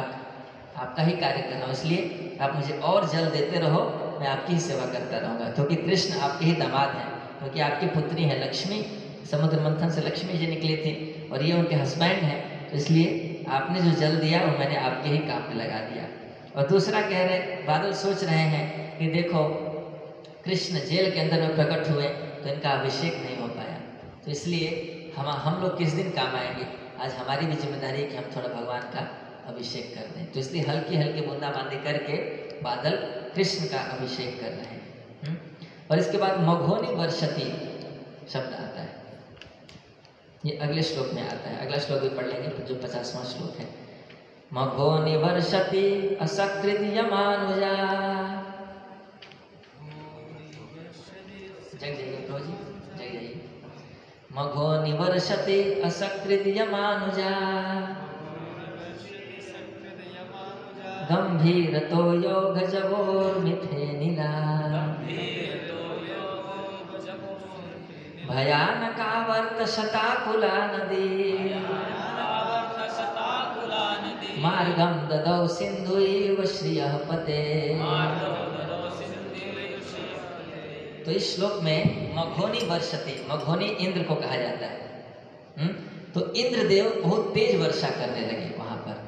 आपका ही कार्य कर रहा हूँ, इसलिए आप मुझे और जल देते रहो, मैं आपकी ही सेवा करता रहूँगा, क्योंकि कृष्ण आपके ही दामाद हैं, क्योंकि आपकी पुत्री है लक्ष्मी, समुद्र मंथन से लक्ष्मी जी निकली थी और ये उनके हस्बैंड हैं, तो इसलिए आपने जो जल दिया वो मैंने आपके ही काम में लगा दिया। और दूसरा कह रहे बादल सोच रहे हैं कि देखो कृष्ण जेल के अंदर में प्रकट हुए तो इनका अभिषेक नहीं हो पाया, तो इसलिए हम लोग किस दिन काम आएंगे, आज हमारी भी जिम्मेदारी है कि हम थोड़ा भगवान का अभिषेक कर दें। तो इसलिए हल्की हल्की बूंदाबांदी करके बादल कृष्ण का अभिषेक कर रहे हैं। और इसके बाद मघोनी वर्षति शब्द आता है, ये अगले श्लोक में आता है, अगला श्लोक भी पढ़ लेंगे जो 50वां श्लोक है। मघोनी वर्षति असकृत यमानुजा, जग जाइए प्रभु जी, जग जाइए। मघोनी वर्षति असकृत यमानुजा, गंभीरतो योग जगोर्मिथेनिला, भयानकावर्त शताकुला नदी, मार्गम ददौ सिंधुइव श्रियः पते। तो इस श्लोक में मघोनी वर्षति, मघोनी इंद्र को कहा जाता है। तो इंद्रदेव बहुत तेज वर्षा करने लगे वहां पर।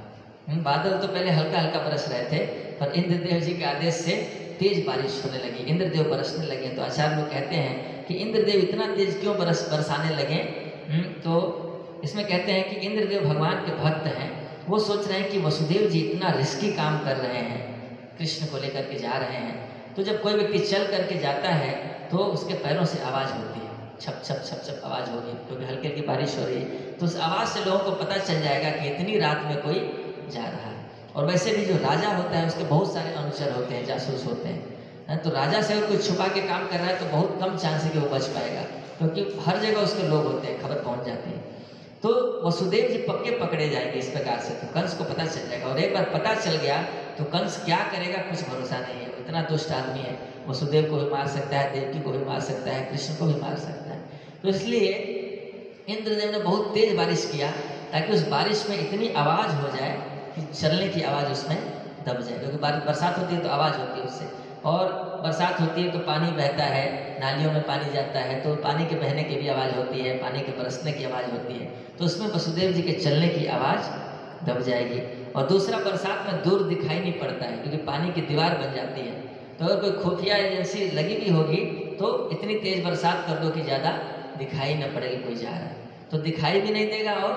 बादल तो पहले हल्का हल्का बरस रहे थे, पर इंद्रदेव जी के आदेश से तेज बारिश होने लगी, इंद्रदेव बरसने लगे। तो आचार्य लोग कहते हैं कि इंद्रदेव इतना तेज क्यों बरसाने लगे, तो इसमें कहते हैं कि इंद्रदेव भगवान के भक्त हैं, वो सोच रहे हैं कि वसुदेव जी इतना रिस्की काम कर रहे हैं, कृष्ण को लेकर के जा रहे हैं, तो जब कोई व्यक्ति चल करके जाता है तो उसके पैरों से आवाज़ होती है, छप छप छप छप आवाज़ होगी, क्योंकि हल्की हल्की बारिश हो रही है, तो उस आवाज़ से लोगों को पता चल जाएगा कि इतनी रात में कोई जा रहा है। और वैसे भी जो राजा होता है उसके बहुत सारे अनुचर होते हैं, जासूस होते हैं, तो राजा से अगर कोई छुपा के काम कर रहा है तो बहुत कम चांस है कि वो बच पाएगा, क्योंकि हर जगह उसके लोग होते हैं, खबर पहुंच जाती है। तो वसुदेव जी पक्के पकड़े जाएंगे इस प्रकार से, तो कंस को पता चल जाएगा, और एक बार पता चल गया तो कंस क्या करेगा कुछ भरोसा नहीं है, इतना दुष्ट आदमी है, वसुदेव को भी मार सकता है, देवकी को भी मार सकता है, कृष्ण को भी मार सकता है। तो इसलिए इंद्रदेव ने बहुत तेज बारिश किया ताकि उस बारिश में इतनी आवाज़ हो जाए कि चलने की आवाज़ उसमें दब जाए, क्योंकि बरसात होती है तो आवाज़ होती है उससे, और बरसात होती है तो पानी बहता है, नालियों में पानी जाता है, तो पानी के बहने की भी आवाज़ होती है, पानी के बरसने की आवाज़ होती है, तो उसमें वसुदेव जी के चलने की आवाज़ दब जाएगी। और दूसरा, बरसात में दूर दिखाई नहीं पड़ता है, क्योंकि पानी की दीवार बन जाती है, तो अगर कोई खुफिया एजेंसी लगी भी होगी तो इतनी तेज़ बरसात कर दो कि ज़्यादा दिखाई न पड़ेगी कोई जा रहा है, तो दिखाई भी नहीं देगा और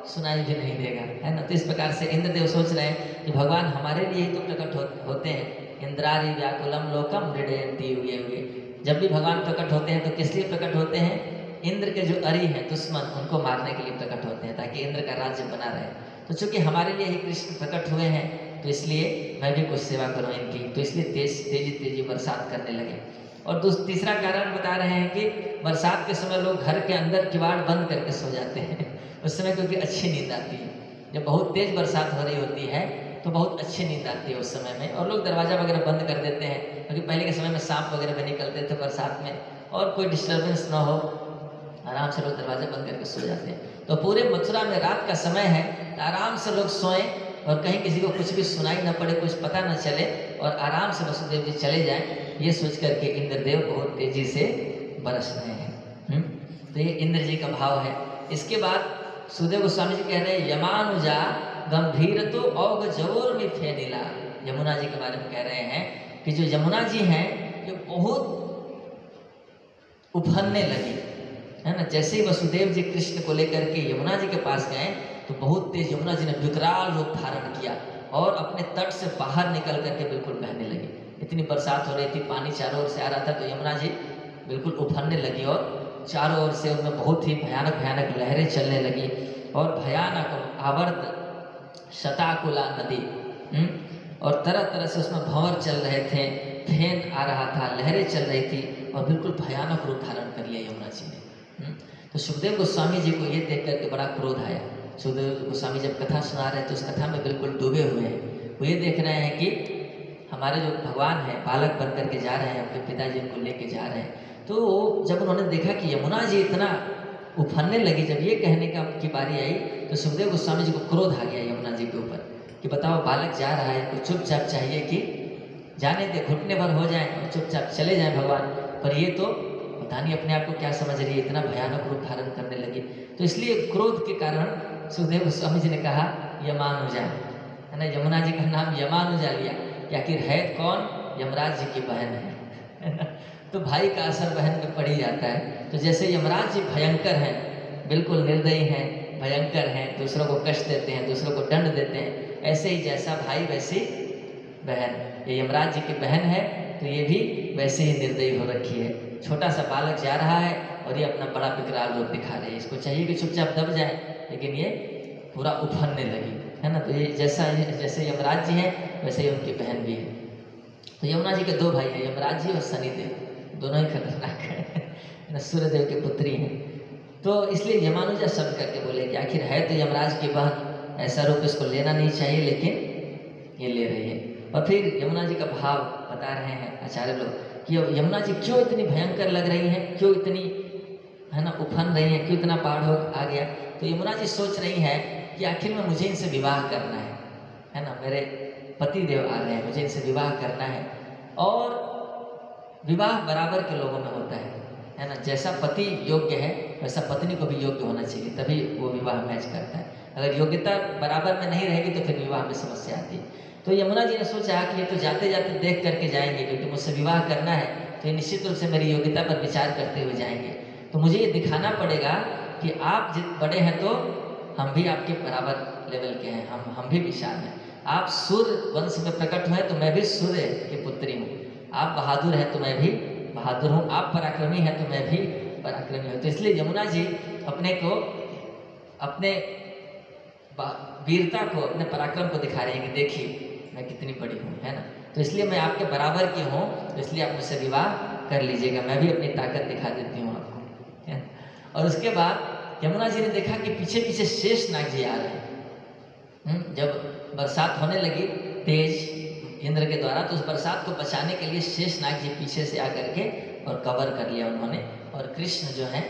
सुनाई भी नहीं देगा, है ना। तो इस प्रकार से इंद्रदेव सोच रहे हैं कि भगवान हमारे लिए ही तो प्रकट होते हैं, इंद्रारी व्याकुलम लोकम मृडयन्ति युगे युगे। जब भी भगवान प्रकट होते हैं तो किस लिए प्रकट होते हैं, इंद्र के जो अरी हैं दुश्मन, उनको मारने के लिए प्रकट होते हैं, ताकि इंद्र का राज्य बना रहे। तो चूंकि हमारे लिए ही कृष्ण प्रकट हुए हैं तो इसलिए मैं भी कुछ सेवा करूँ इनकी, तो इसलिए तेजी बरसात करने लगे। और तीसरा कारण बता रहे हैं कि बरसात के समय लोग घर के अंदर किवाड़ बंद करके सो जाते हैं उस समय, क्योंकि अच्छी नींद आती है। जब बहुत तेज बरसात हो रही होती है तो बहुत अच्छी नींद आती है उस समय में, और लोग दरवाज़ा वगैरह बंद कर देते हैं, क्योंकि पहले के समय में सांप वगैरह भी निकलते थे बरसात में, और कोई डिस्टर्बेंस ना हो, आराम से लोग दरवाजे बंद करके सो जाते हैं। तो पूरे मथुरा में रात का समय है, तो आराम से लोग सोएं और कहीं किसी को कुछ भी सुनाई न पड़े, कुछ पता न चले, और आराम से वसुदेव जी चले जाएं, ये सोच करके इंद्रदेव बहुत तेजी से बरस रहे हैं। तो ये इंद्र जी का भाव है। इसके बाद सुखदेव गोस्वामी जी कह रहे हैं, यमानुजा गंभीर तो औग जवोर में फेनिला, यमुना जी के बारे में कह रहे हैं कि जो यमुना जी हैं ये बहुत उफनने लगी, है ना। जैसे ही वसुदेव जी कृष्ण को लेकर के यमुना जी के पास गए तो बहुत तेज यमुना जी ने विकराल रूप धारण किया और अपने तट से बाहर निकल करके बिल्कुल बहने लगी। इतनी बरसात हो रही थी, पानी चारों ओर से आ रहा था, तो यमुना जी बिल्कुल उफनने लगी और चारों ओर से उनमें बहुत ही भयानक भयानक लहरें चलने लगी और भयानक आवर्त शताकुला नदी और तरह तरह से उसमें भंवर चल रहे थे, फेन आ रहा था, लहरें चल रही थी और बिल्कुल भयानक रूप धारण कर लिया यमुना जी ने। तो सुखदेव गोस्वामी जी को ये देख करके बड़ा क्रोध आया। सुखदेव गोस्वामी जब कथा सुना रहे हैं तो उस कथा में बिल्कुल डूबे हुए हैं। वो ये देख रहे हैं कि हमारे जो भगवान हैं बालक बन करके जा रहे हैं, अपने पिताजी को लेके जा रहे हैं। तो जब उन्होंने देखा कि यमुना जी इतना उफनने लगी, जब ये कहने की बारी आई तो सुखदेव गोस्वामी जी को क्रोध आ गया यमुना जी के ऊपर कि बताओ बालक जा रहा है, तो चुपचाप चाहिए कि जाने दे, घुटने भर हो जाए और चुपचाप चले जाएं भगवान, पर ये तो पता नहीं अपने आप को क्या समझ रही है, इतना भयानक रूप धारण करने लगी। तो इसलिए क्रोध के कारण सुखदेव गोस्वामी जी ने कहा यमानुजा, है ना, यमुना जी का नाम यमानुजा लिया कि आखिर है कौन, यमराज जी की बहन है ना। तो भाई का असर बहन में पड़ ही जाता है। तो जैसे यमराज जी भयंकर हैं, बिल्कुल निर्दयी हैं, भयंकर हैं, दूसरों को कष्ट देते हैं, दूसरों को दंड देते हैं, ऐसे ही जैसा भाई वैसी बहन। ये यमराज जी की बहन है तो ये भी वैसे ही निर्दयी हो रखी है। छोटा सा बालक जा रहा है और ये अपना बड़ा विकराल रूप दिखा रहे हैं। इसको चाहिए कि चुपचाप दब जाए, लेकिन ये पूरा उफनने लगी, है ना। तो ये जैसे यमराज जी हैं वैसे ही उनकी बहन भी है। तो यमुना जी के दो भाई हैं, यमराज जी और शनिदेव, दोनों ही खतरनाक हैं, सूर्यदेव की पुत्री हैं। तो इसलिए यमानुजा शब्द करके बोले कि आखिर है तो यमराज की बहन, ऐसा रूप इसको लेना नहीं चाहिए, लेकिन ये ले रही है। और फिर यमुना जी का भाव बता रहे हैं आचार्य लोग कि यमुना जी क्यों इतनी भयंकर लग रही हैं, क्यों इतनी, है ना, उफन रही हैं, क्यों इतना पहाड़ हो आ गया। तो यमुना जी सोच रही है कि आखिर में मुझे इनसे विवाह करना है ना, मेरे पति देव आ रहे हैं, मुझे इनसे विवाह करना है। और विवाह बराबर के लोगों में होता है ना। जैसा पति योग्य है वैसा पत्नी को भी योग्य होना चाहिए, तभी वो विवाह मैच करता है। अगर योग्यता बराबर में नहीं रहेगी तो फिर विवाह में समस्या आती है। तो यमुना जी ने सोचा कि ये तो जाते जाते देख करके जाएंगे, क्योंकि मुझसे विवाह करना है तो ये निश्चित रूप से मेरी योग्यता पर विचार करते हुए जाएंगे। तो मुझे ये दिखाना पड़ेगा कि आप जित बड़े हैं तो हम भी आपके बराबर लेवल के हैं, हम भी विशाल हैं। आप सूर्य वंश में प्रकट हुए तो मैं भी सूर्य की पुत्री हूँ, आप बहादुर हैं तो मैं भी बहादुर हूँ, आप पराक्रमी हैं तो मैं भी पराक्रमी हूँ। तो इसलिए यमुना जी अपने को, अपने वीरता को, अपने पराक्रम को दिखा रही है कि देखिए मैं कितनी बड़ी हूँ, है ना। तो इसलिए मैं आपके बराबर की हूँ, तो इसलिए आप मुझसे विवाह कर लीजिएगा, मैं भी अपनी ताकत दिखा देती हूँ आपको, है ना। और उसके बाद यमुना जी ने देखा कि पीछे पीछे शेषनाग जी आ रहे हैं। जब बरसात होने लगी तेज इंद्र के द्वारा, तो उस बरसात को बचाने के लिए शेषनाग जी पीछे से आकर के और कवर कर लिया उन्होंने। और कृष्ण जो है,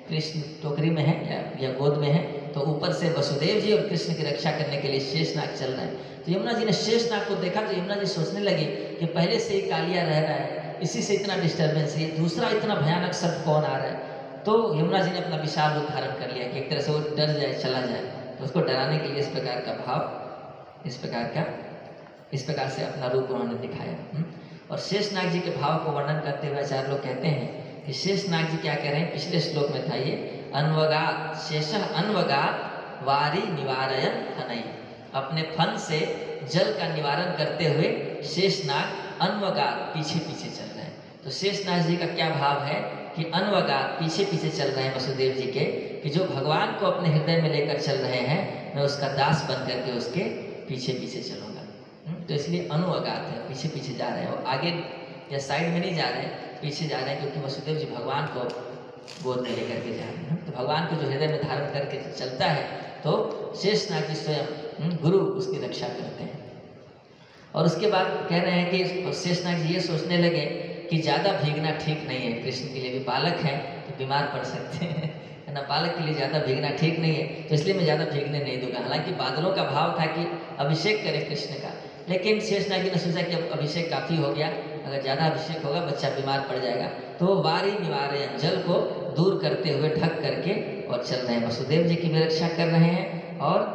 कृष्ण टोकरी में है या गोद में है, तो ऊपर से वसुदेव जी और कृष्ण की रक्षा करने के लिए शेषनाग चल रहे हैं। तो यमुना जी ने शेषनाग को देखा तो यमुना जी सोचने लगी कि पहले से ही कालिया रह रहा है, इसी से इतना डिस्टर्बेंस है, दूसरा इतना भयानक शब्द कौन आ रहा है। तो यमुना जी ने अपना विशाल रूप धारण कर लिया कि एक तरह से वो डर जाए, चला जाए। तो उसको डराने के लिए इस प्रकार का भाव, इस प्रकार से अपना रूप उन्होंने दिखाया। और शेषनाग जी के भाव को वर्णन करते हुए आचार्य लोग कहते हैं कि शेषनाग जी क्या कह रहे हैं, पिछले श्लोक में था ये, अन्वगात शेषः अन्वगात वारी निवारयन फनई, अपने फन से जल का निवारण करते हुए शेषनाग अन्वगात पीछे पीछे चल रहे हैं। तो शेषनाग जी का क्या भाव है कि अन्वगात पीछे पीछे चल रहे हैं वसुदेव जी के, कि जो भगवान को अपने हृदय में लेकर चल रहे हैं, मैं उसका दास बन करके उसके पीछे पीछे चलूँगा। तो इसलिए अनुअगात है, पीछे पीछे जा रहे हैं। वो आगे या साइड में नहीं जा रहे हैं, पीछे जा रहे हैं, क्योंकि वसुदेव जी भगवान को गोद में लेकर के जा रहे हैं। तो भगवान को जो हृदय में धारण करके चलता है, तो शेषनाग जी स्वयं गुरु उसकी रक्षा करते हैं। और उसके बाद कह रहे हैं कि शेषनाग जी ये सोचने लगे कि ज़्यादा भीगना ठीक नहीं है, कृष्ण के लिए भी बालक हैं तो बीमार पड़ सकते हैं, है ना, बालक के लिए ज़्यादा भीगना ठीक नहीं है, तो इसलिए मैं ज़्यादा भीगने नहीं दूंगा। हालांकि बादलों का भाव था कि अभिषेक करें कृष्ण का, लेकिन शेषनाग जी ने सोचा कि अब अभिषेक काफ़ी हो गया, अगर ज़्यादा अभिषेक होगा बच्चा बीमार पड़ जाएगा। तो वारी निवारयन, जल को दूर करते हुए ढक करके और चल रहे हैं। वसुदेव जी की भी रक्षा कर रहे हैं और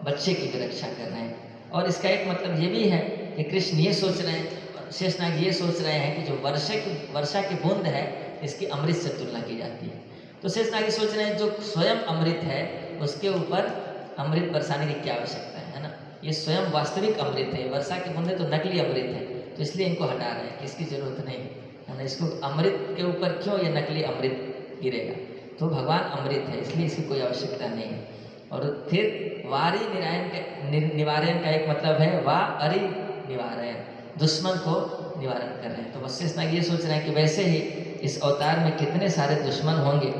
बच्चे की भी रक्षा कर रहे हैं। और इसका एक मतलब ये भी है कि कृष्ण ये सोच रहे हैं, शेषनाग ये सोच रहे हैं कि जो वर्षा की बूंद है इसकी अमृत से तुलना की जाती है। तो शेषनाग ये सोच रहे हैं जो स्वयं अमृत है उसके ऊपर अमृत बरसाने की क्या आवश्यकता है ना। ये स्वयं वास्तविक अमृत है, वर्षा की बूंदें तो नकली अमृत है, तो इसलिए इनको हटा रहे हैं कि इसकी जरूरत नहीं है ना। इसको अमृत के ऊपर क्यों ये नकली अमृत गिरेगा, तो भगवान अमृत है इसलिए इसकी कोई आवश्यकता नहीं है। और फिर वारी निवारण का एक मतलब है वा अरि निवारण, दुश्मन को निवारण कर रहे हैं। तो वशिष्ठ नाग ये सोच रहे हैं कि वैसे ही इस अवतार में कितने सारे दुश्मन होंगे,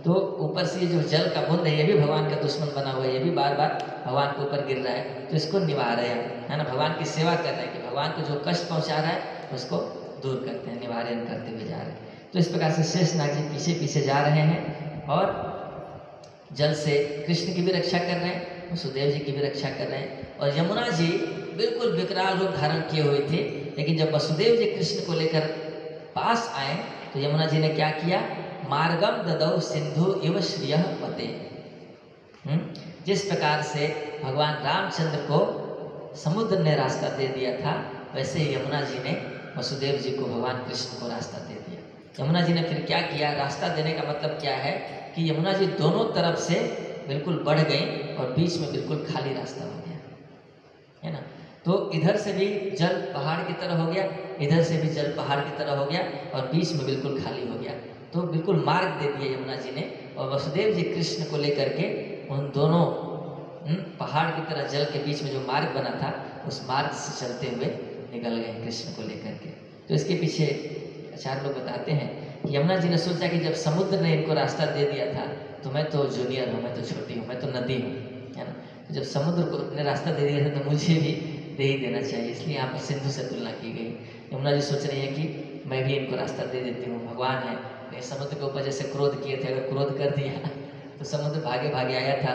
तो ऊपर से ये जो जल का बूंद है ये भी भगवान का दुश्मन बना हुआ है, ये भी बार बार भगवान के ऊपर गिर रहा है, तो इसको निवार है ना। भगवान की सेवा कर रहे हैं कि भगवान को जो कष्ट पहुंचा रहा है उसको दूर करते हैं, निवारण करते हुए जा रहे हैं। तो इस प्रकार से शेषनाग जी पीछे पीछे जा रहे हैं और जल से कृष्ण की भी रक्षा कर रहे हैं, वसुदेव जी की भी रक्षा कर रहे हैं। और यमुना जी बिल्कुल विकराल रूप धारण किए हुए थे, लेकिन जब वसुदेव जी कृष्ण को लेकर पास आए तो यमुना जी ने क्या किया, मार्गम ददौ सिंधु इव श्रिय पते। जिस प्रकार से भगवान रामचंद्र को समुद्र ने रास्ता दे दिया था, वैसे ही यमुना जी ने वसुदेव जी को भगवान कृष्ण को रास्ता दे दिया। यमुना जी ने फिर क्या किया, रास्ता देने का मतलब क्या है कि यमुना जी दोनों तरफ से बिल्कुल बढ़ गई और बीच में बिल्कुल खाली रास्ता हो गया, है ना। तो इधर से भी जल पहाड़ की तरह हो गया, इधर से भी जल पहाड़ की तरह हो गया और बीच में बिल्कुल खाली हो गया। तो बिल्कुल मार्ग दे दिया यमुना जी ने, और वसुदेव जी कृष्ण को लेकर के उन दोनों पहाड़ की तरह जल के बीच में जो मार्ग बना था उस मार्ग से चलते हुए निकल गए कृष्ण को लेकर के। तो इसके पीछे आचार्य लोग बताते हैं कि यमुना जी ने सोचा कि जब समुद्र ने इनको रास्ता दे दिया था तो मैं तो जूनियर हूँ, मैं तो छोटी हूँ, मैं तो नदी हूँ, है ना। तो जब समुद्र को ने रास्ता दे दिया था तो मुझे भी दे ही देना चाहिए, इसलिए यहाँ पर सिंधु से तुलना की गई। यमुना जी सोच रही है कि मैं भी इनको रास्ता दे देती हूँ, भगवान है। नहीं, समुद्र के ऊपर जैसे क्रोध किए थे, अगर क्रोध कर दिया तो समुद्र भागे भागे आया था,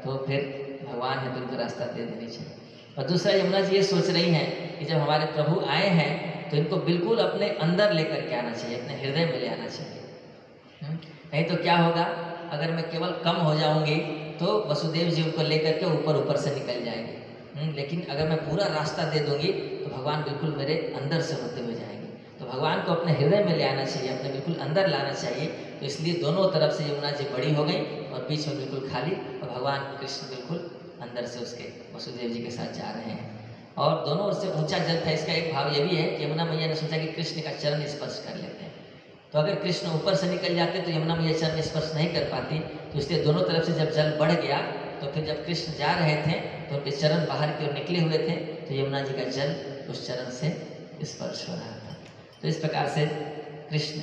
तो फिर भगवान है तो इनको रास्ता दे देनी चाहिए। और दूसरा यमुना जी ये सोच रही हैं कि जब हमारे प्रभु आए हैं तो इनको बिल्कुल अपने अंदर लेकर के आना चाहिए, अपने हृदय में ले आना चाहिए। नहीं तो क्या होगा, अगर मैं केवल कम हो जाऊंगी तो वसुदेव जी उनको लेकर के ऊपर ऊपर से निकल जाएंगे, लेकिन अगर मैं पूरा रास्ता दे दूंगी तो भगवान बिल्कुल मेरे अंदर से होते हुए जाएंगे। तो भगवान को अपने हृदय में ले आना चाहिए, अपने बिल्कुल अंदर लाना चाहिए। तो इसलिए दोनों तरफ से यमुना जी बड़ी हो गई और बीच में बिल्कुल खाली, और भगवान कृष्ण बिल्कुल अंदर से उसके वसुदेव जी के साथ जा रहे हैं। और दोनों ओर से ऊंचा जल था। इसका एक भाव ये भी है कि यमुना मैया ने सोचा कि कृष्ण का चरण स्पर्श कर लेते हैं, तो अगर कृष्ण ऊपर से निकल जाते तो यमुना मैया चरण स्पर्श नहीं कर पाती, तो इसलिए दोनों तरफ से जब जल बढ़ गया तो फिर जब कृष्ण जा रहे थे तो उनके चरण बाहर की ओर निकले हुए थे, तो यमुना जी का जल उस चरण से स्पर्श हो रहा था। तो इस प्रकार से कृष्ण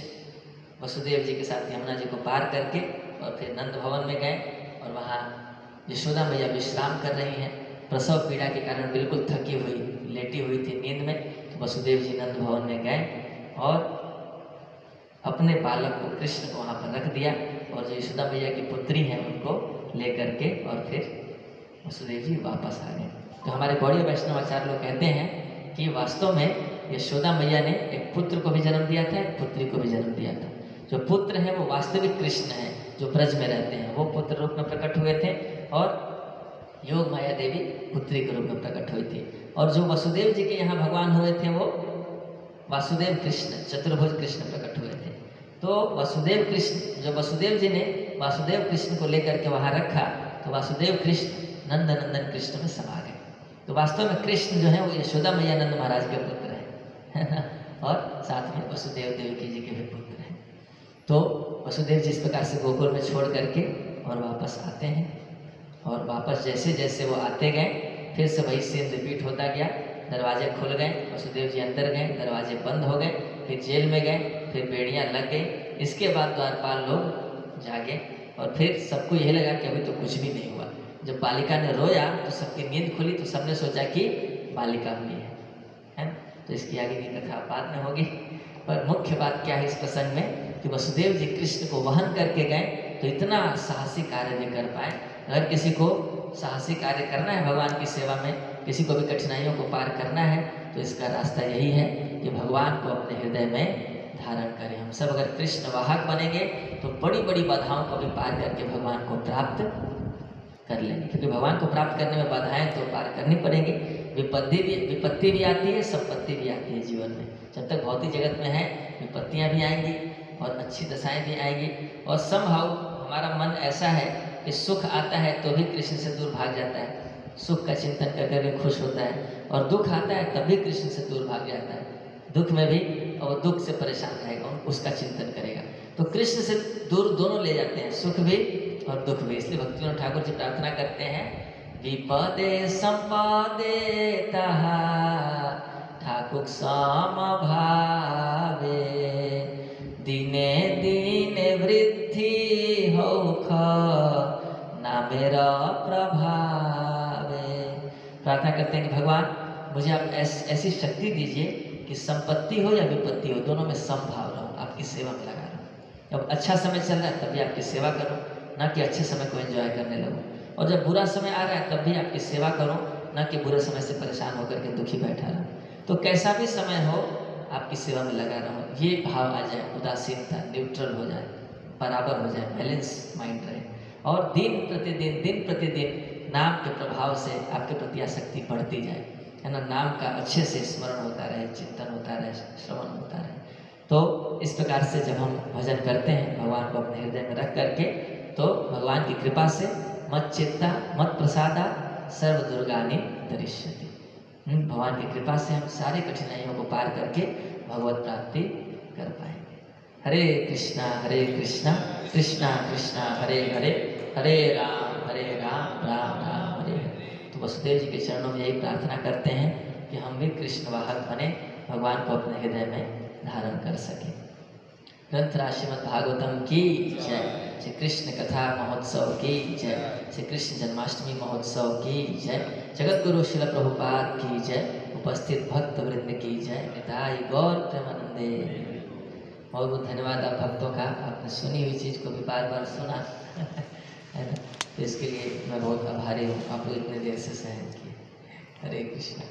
वसुदेव जी के साथ यमुना जी को पार करके और फिर नंद भवन में गए, और वहाँ यशोदा मैया विश्राम कर रही हैं, प्रसव पीड़ा के कारण बिल्कुल थकी हुई लेटी हुई थी नींद में। तो वसुदेव जी नंद भवन में गए और अपने बालक को कृष्ण को वहाँ पर रख दिया, और जो यशोदा मैया की पुत्री हैं उनको ले करके और फिर वसुदेव जी वापस आ गए। तो हमारे गौड़ीय वैष्णव आचार्य लोग कहते हैं कि वास्तव में यशोदा मैया ने एक पुत्र को भी जन्म दिया था, एक पुत्री को भी जन्म दिया था। जो पुत्र है वो वास्तविक कृष्ण है जो ब्रज में रहते हैं, वो पुत्र रूप में प्रकट हुए थे, और योग माया देवी पुत्री के रूप में प्रकट हुई थी। और जो वसुदेव जी के यहाँ भगवान हुए थे वो वासुदेव कृष्ण चतुर्भुज कृष्ण प्रकट हुए थे। तो वसुदेव कृष्ण, जो वसुदेव जी ने वासुदेव कृष्ण को लेकर के वहाँ रखा, तो वासुदेव कृष्ण नंद नंदन कृष्ण में समा गए। तो वास्तव में कृष्ण जो है वो यशोदा मैया नंद महाराज के पुत्र है और साथ में वसुदेव देवकी जी के भी पुत्र हैं। तो वसुदेव जी इस प्रकार से गोकुल में छोड़ करके और वापस आते हैं, और वापस जैसे जैसे वो आते गए फिर से वही सीन रिपीट होता गया। दरवाजे खुल गए, वसुदेव जी अंदर गए, दरवाजे बंद हो गए, फिर जेल में गए, फिर बेड़ियाँ लग गई। इसके बाद द्वारपाल लोग जागे और फिर सबको यही लगा कि अभी तो कुछ भी नहीं हुआ। जब बालिका ने रोया तो सबकी नींद खुली, तो सबने सोचा कि बालिका हुई है ना। तो इसकी आगे की कथा बाद में होगी, पर मुख्य बात क्या है इस प्रसंग में कि वसुदेव जी कृष्ण को वहन करके गए तो इतना साहसी कार्य भी कर पाए। अगर किसी को साहसी कार्य करना है भगवान की सेवा में, किसी को भी कठिनाइयों को पार करना है, तो इसका रास्ता यही है कि भगवान को अपने हृदय में धारण करें। हम सब अगर कृष्ण वाहक बनेंगे तो बड़ी बड़ी बाधाओं को भी पार करके भगवान को प्राप्त कर लेंगे, क्योंकि भगवान को प्राप्त करने में बाधाएं तो पार करनी पड़ेंगी। विपत्ति भी आती है, संपत्ति भी आती है जीवन में। जब तक भौतिक जगत में है विपत्तियां भी आएंगी और अच्छी दशाएं भी आएंगी। और समहाउ हमारा मन ऐसा है कि सुख आता है तो भी कृष्ण से दूर भाग जाता है, सुख का चिंतन कर करके खुश होता है, और दुख आता है तब भी कृष्ण से दूर भाग जाता है, दुख में भी, और दुख से परेशान रहेगा, उसका चिंतन करेगा। तो कृष्ण से दूर दोनों ले जाते हैं, सुख भी और दुख भी। इसलिए भक्तिविनोद ठाकुर जी प्रार्थना करते हैं, विपदे संपदे तहा ठाकुर समभावे, दिने दिने वृद्धि होख ना मेरा प्रभावे। प्रार्थना करते हैं कि भगवान मुझे आप ऐसी शक्ति दीजिए कि संपत्ति हो या विपत्ति हो, दोनों में समभाव रहूं, आपकी सेवा में लगा रहूं। जब अच्छा समय चल रहा है तब भी आपकी सेवा करूं, ना कि अच्छे समय को एंजॉय करने लगूं। और जब बुरा समय आ रहा है तब भी आपकी सेवा करूं, ना कि बुरे समय से परेशान होकर के दुखी बैठा रहूं। तो कैसा भी समय हो आपकी सेवा में लगा रहूं, ये भाव आ जाए, उदासीनता न्यूट्रल हो जाए, बराबर हो जाए, बैलेंस माइंड रहे। और दिन प्रतिदिन नाम के प्रभाव से आपके प्रति आसक्ति बढ़ती जाए, है ना। नाम का अच्छे से स्मरण होता रहे, चिंतन होता रहे, श्रवण होता रहे। तो इस प्रकार से जब हम भजन करते हैं भगवान को अपने हृदय में रख करके, तो भगवान की कृपा से मत चित्ता मत प्रसादा सर्व दुर्गानि तरिष्यति। भगवान की कृपा से हम सारी कठिनाइयों को पार करके भगवत प्राप्ति कर पाएंगे। हरे कृष्णा कृष्णा कृष्णा हरे हरे, हरे राम राम राम हरे हरे। तो वसुदेव जी के चरणों में यही प्रार्थना करते हैं कि हम भी कृष्ण वाहक बने, भगवान को अपने हृदय में धारण कर सके। ग्रंथ श्रीमद् भागवतम की जय, श्री कृष्ण कथा महोत्सव की जय, श्री कृष्ण जन्माष्टमी महोत्सव की जय, जगत गुरु शिल प्रभुपाद की जय, उपस्थित भक्त वृंद की जय, निताई गौर प्रेमानंदे। बहुत बहुत धन्यवाद आप भक्तों का, आपने सुनी हुई चीज़ को भी बार बार सुना है ना, तो इसके लिए मैं बहुत आभारी हूँ, आप लोग इतने देर से सहन किए। हरे कृष्णा।